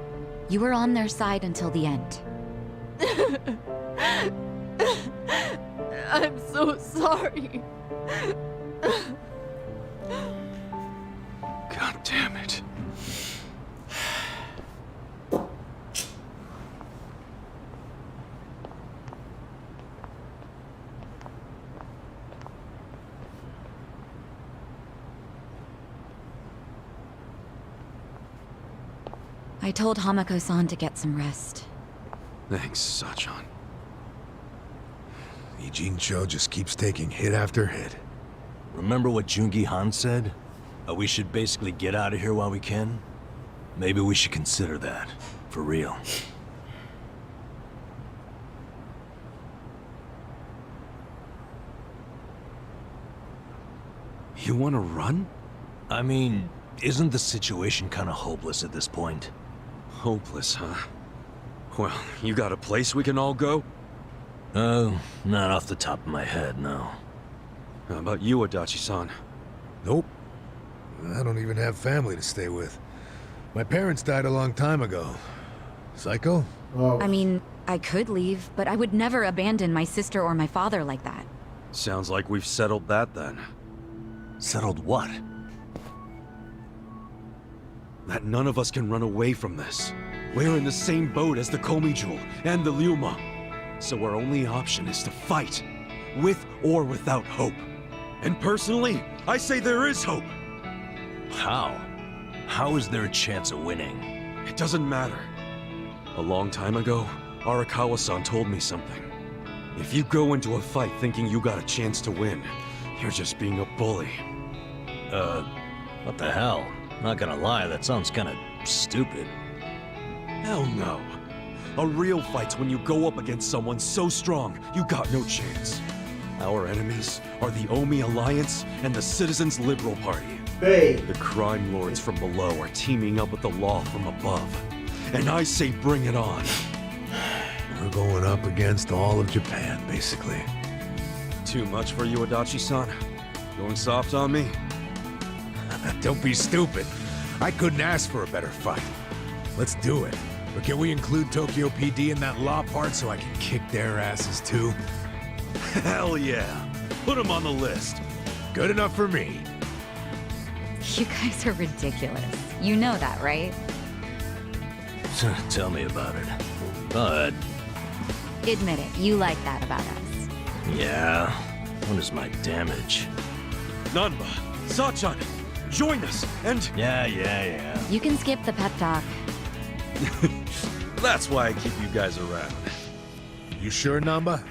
You were on their side until the end. I'm so sorry. God damn it. I told Hamako-san to get some rest. Thanks, Sachan. Ijincho just keeps taking hit after hit. Remember what Jungi Han said? We should basically get out of here while we can? Maybe we should consider that. For real. You want to run? I mean, isn't the situation kind of hopeless at this point? Hopeless, huh? Well, you got a place we can all go? Oh, not off the top of my head, no. How about you, Adachi-san? Nope. I don't even have family to stay with. My parents died a long time ago. Psycho? I mean, I could leave, but I would never abandon my sister or my father like that. Sounds like we've settled that then. Settled what? That none of us can run away from this. We're in the same boat as the Komijul and the Ryuma. So our only option is to fight, with or without hope. And personally, I say there is hope. How? How is there a chance of winning? It doesn't matter. A long time ago, Arakawa-san told me something. If you go into a fight thinking you got a chance to win, you're just being a bully. What the hell? Not gonna lie, that sounds kinda stupid. Hell no. A real fight's when you go up against someone so strong, you got no chance. Our enemies are the Omi Alliance and the Citizens Liberal Party. Hey. The crime lords from below are teaming up with the law from above. And I say bring it on. We're going up against all of Japan, basically. Too much for you, Adachi-san? Going soft on me? Don't be stupid. I couldn't ask for a better fight. Let's do it. But can we include Tokyo PD in that law part so I can kick their asses too? Hell yeah. Put them on the list. Good enough for me. You guys are ridiculous. You know that, right? Tell me about it. Go ahead. Admit it, you like that about us. Yeah. What is my damage? Nanba, Sachan, join us, and... Yeah. You can skip the pep talk. That's why I keep you guys around. You sure, Namba?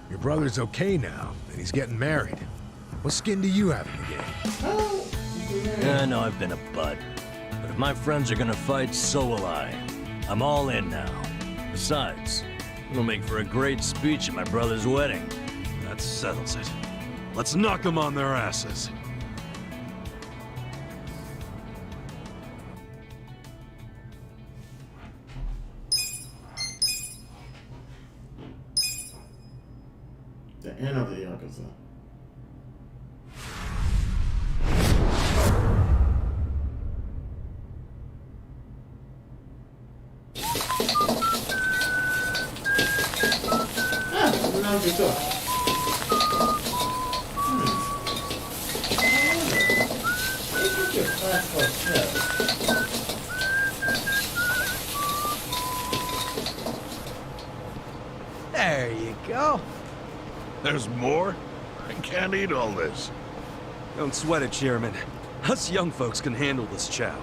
Your brother's okay now, and he's getting married. What skin do you have in the game? Yeah, I know I've been a butt. But if my friends are gonna fight, so will I. I'm all in now. Besides, it'll make for a great speech at my brother's wedding. That settles it. Let's knock them on their asses. The end of the Yakuza. Now we go. There you go. There's more? I can't eat all this. Don't sweat it, Chairman. Us young folks can handle this chow.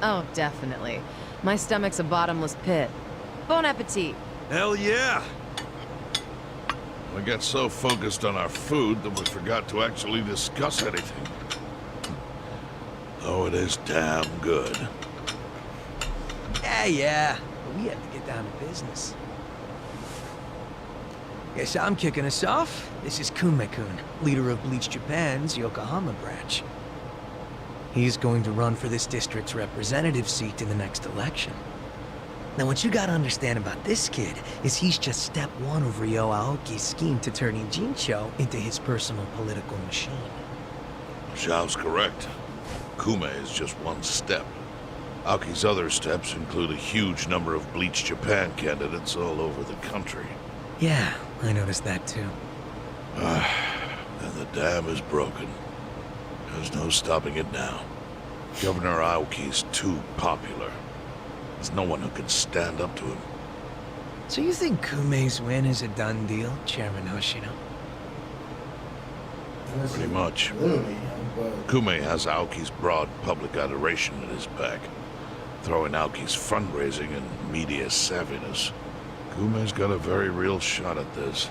Oh, definitely. My stomach's a bottomless pit. Bon appetit. Hell yeah! We got so focused on our food that we forgot to actually discuss anything. Oh, it is damn good. Yeah. But we have to get down to business. Guess I'm kicking us off. This is Kunme-kun, leader of Bleach Japan's Yokohama branch. He's going to run for this district's representative seat in the next election. Now, what you gotta understand about this kid is he's just step one of Ryo Aoki's scheme to turning Jincho into his personal political machine. Xiao's correct. Kume is just one step. Aoki's other steps include a huge number of Bleach Japan candidates all over the country. Yeah, I noticed that too. And the dam is broken. There's no stopping it now. Governor Aoki's too popular. There's no one who can stand up to him. So you think Kume's win is a done deal, Chairman Hoshino? Pretty much. Kume has Aoki's broad public adoration at his back. Throwing Aoki's fundraising and media savviness. Kume's got a very real shot at this.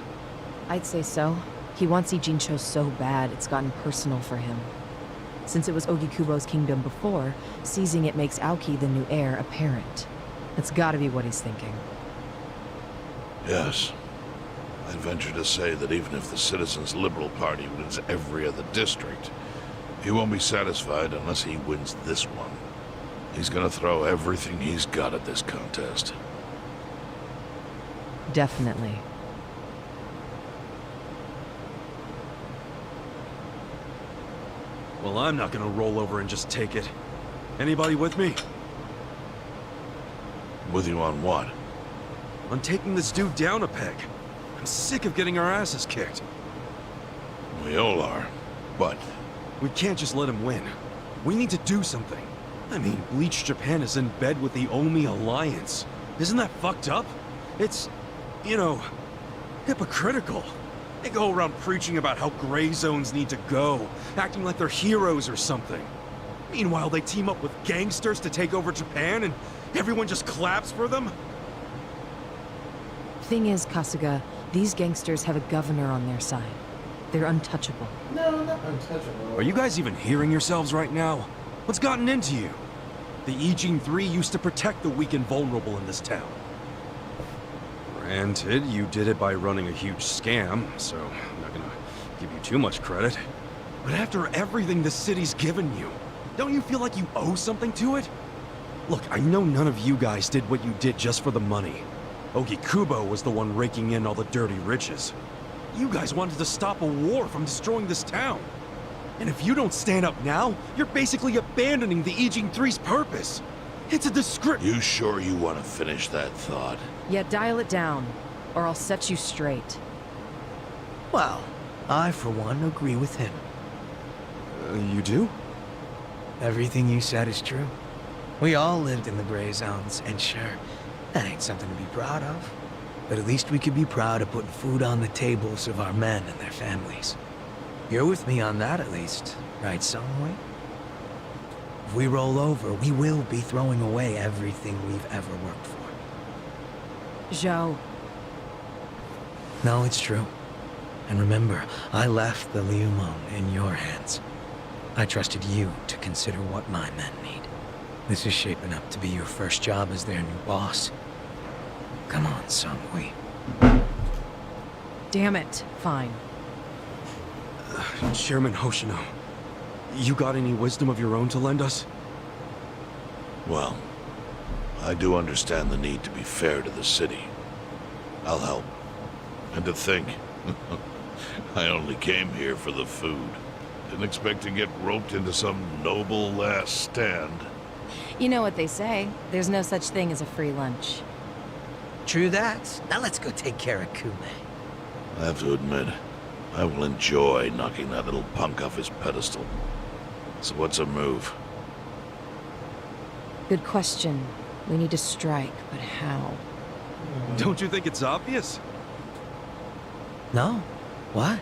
I'd say so. He wants Jincho so bad, it's gotten personal for him. Since it was Ogikubo's kingdom before, seizing it makes Aoki the new heir apparent. That's gotta be what he's thinking. Yes. I'd venture to say that even if the Citizens Liberal Party wins every other district, he won't be satisfied unless he wins this one. He's gonna throw everything he's got at this contest. Definitely. Well, I'm not gonna roll over and just take it. Anybody with me? With you on what? On taking this dude down a peg. I'm sick of getting our asses kicked. We all are, but... We can't just let him win. We need to do something. I mean, Bleach Japan is in bed with the Omi Alliance. Isn't that fucked up? It's, you know, hypocritical. They go around preaching about how gray zones need to go, acting like they're heroes or something. Meanwhile, they team up with gangsters to take over Japan, and everyone just claps for them? Thing is, Kasuga, these gangsters have a governor on their side. They're untouchable. No, not untouchable. Are you guys even hearing yourselves right now? What's gotten into you? The Ijin 3 used to protect the weak and vulnerable in this town. Granted, you did it by running a huge scam, so I'm not gonna give you too much credit. But after everything the city's given you, don't you feel like you owe something to it? Look, I know none of you guys did what you did just for the money. Ogikubo was the one raking in all the dirty riches. You guys wanted to stop a war from destroying this town. And if you don't stand up now, you're basically abandoning the Ijin 3's purpose. It's a disgrace. You sure you want to finish that thought? Yeah, dial it down, or I'll set you straight. Well, I, for one, agree with him. You do? Everything you said is true. We all lived in the gray zones, and sure, that ain't something to be proud of. But at least we could be proud of putting food on the tables of our men and their families. You're with me on that, at least, right, Songwei? If we roll over, we will be throwing away everything we've ever worked for. Zhou. No, it's true. And remember, I left the Liumeng in your hands. I trusted you to consider what my men need. This is shaping up to be your first job as their new boss. Come on, Songwei. Damn it. Fine. Chairman Hoshino, you got any wisdom of your own to lend us? Well, I do understand the need to be fair to the city. I'll help. And to think, I only came here for the food. Didn't expect to get roped into some noble last stand. You know what they say. There's no such thing as a free lunch. True that. Now let's go take care of Kume. I have to admit, I will enjoy knocking that little punk off his pedestal. So what's a move? Good question. We need to strike, but how? Don't you think it's obvious? No. What?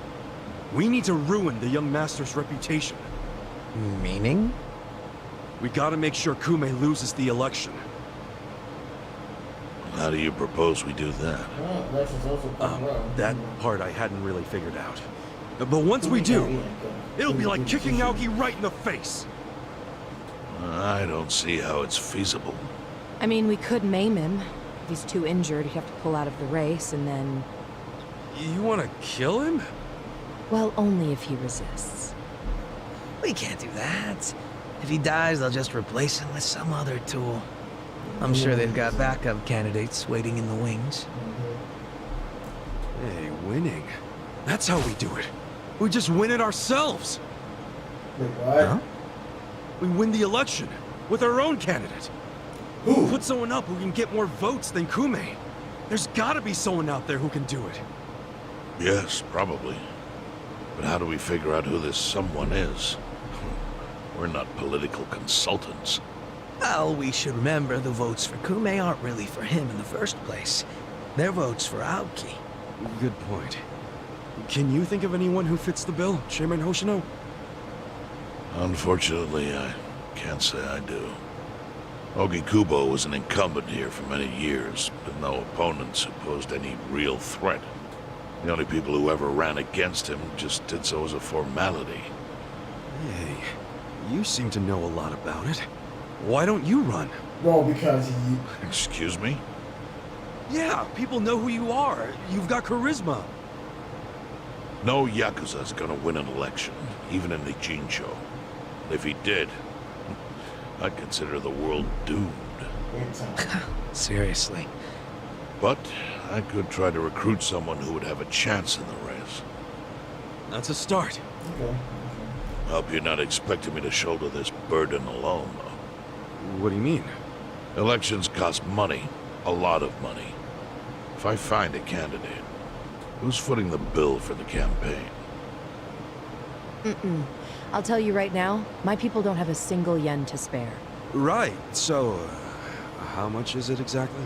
We need to ruin the young master's reputation. Meaning? We gotta make sure Kume loses the election. How do you propose we do that? That part I hadn't really figured out. But once we do, it'll be like kicking Aoki right in the face. I don't see how it's feasible. I mean, we could maim him. If he's too injured, he'd have to pull out of the race, and then... You want to kill him? Well, only if he resists. We can't do that. If he dies, they'll just replace him with some other tool. I'm sure they've got backup candidates waiting in the wings. Hey, winning. That's how we do it. We just win it ourselves. Wait, what? Huh? We win the election with our own candidate. Who? Put someone up who can get more votes than Kume. There's gotta be someone out there who can do it. Yes, probably. But how do we figure out who this someone is? We're not political consultants. Well, we should remember the votes for Kume aren't really for him in the first place. They're votes for Aoki. Good point. Can you think of anyone who fits the bill, Chairman Hoshino? Unfortunately, I can't say I do. Ogikubo was an incumbent here for many years, with no opponents who posed any real threat. The only people who ever ran against him just did so as a formality. Hey, you seem to know a lot about it. Why don't you run? Well, because Excuse me? Yeah, people know who you are. You've got charisma. No Yakuza's gonna win an election, even in the Jincho. If he did, I'd consider the world doomed. Seriously. But I could try to recruit someone who would have a chance in the race. That's a start. Okay. I hope you're not expecting me to shoulder this burden alone, though. What do you mean? Elections cost money. A lot of money. If I find a candidate, who's footing the bill for the campaign? I'll tell you right now, my people don't have a single yen to spare. Right, so... how much is it exactly?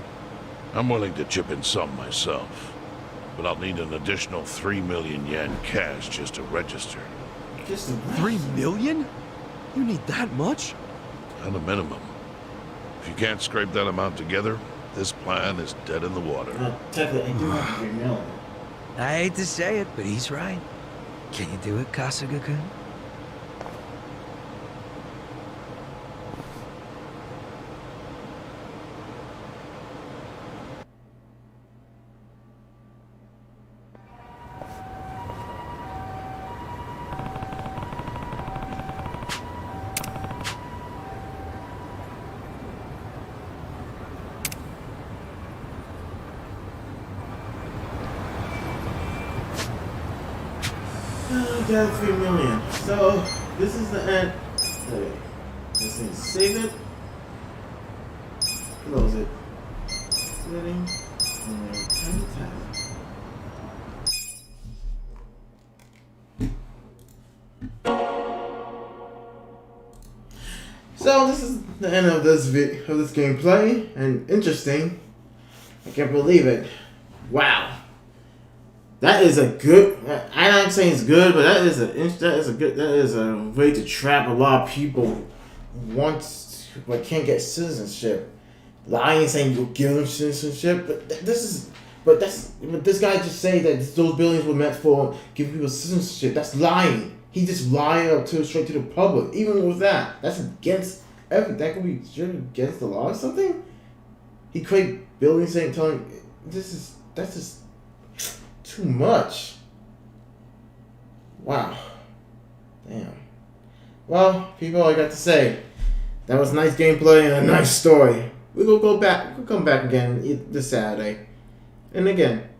I'm willing to chip in some myself. But I'll need an additional 3 million yen cash just to register. Just 3 million? You need that much? At a minimum. If you can't scrape that amount together, this plan is dead in the water. Technically, I do have 3 million. I hate to say it, but he's right. Can you do it, Kasuga-kun? Got 3 million. So this is the end. Okay. Let's see. Save it. Close it. Setting. And then tiny tab. So this is the end of this gameplay, and interesting. I can't believe it. Wow, that is a good. I'm not saying it's good, but that is a way to trap a lot of people once but can't get citizenship. I ain't saying you'll give them citizenship, but this guy just saying that those billions were meant for giving people citizenship. That's lying. He just lied straight to the public. Even with that, that's against everything. That could be against the law or something. He created billions saying, telling that's just too much. Wow. Damn. Well, people, I got to say, that was nice gameplay and a nice story. We'll go back. We'll come back again this Saturday. And again,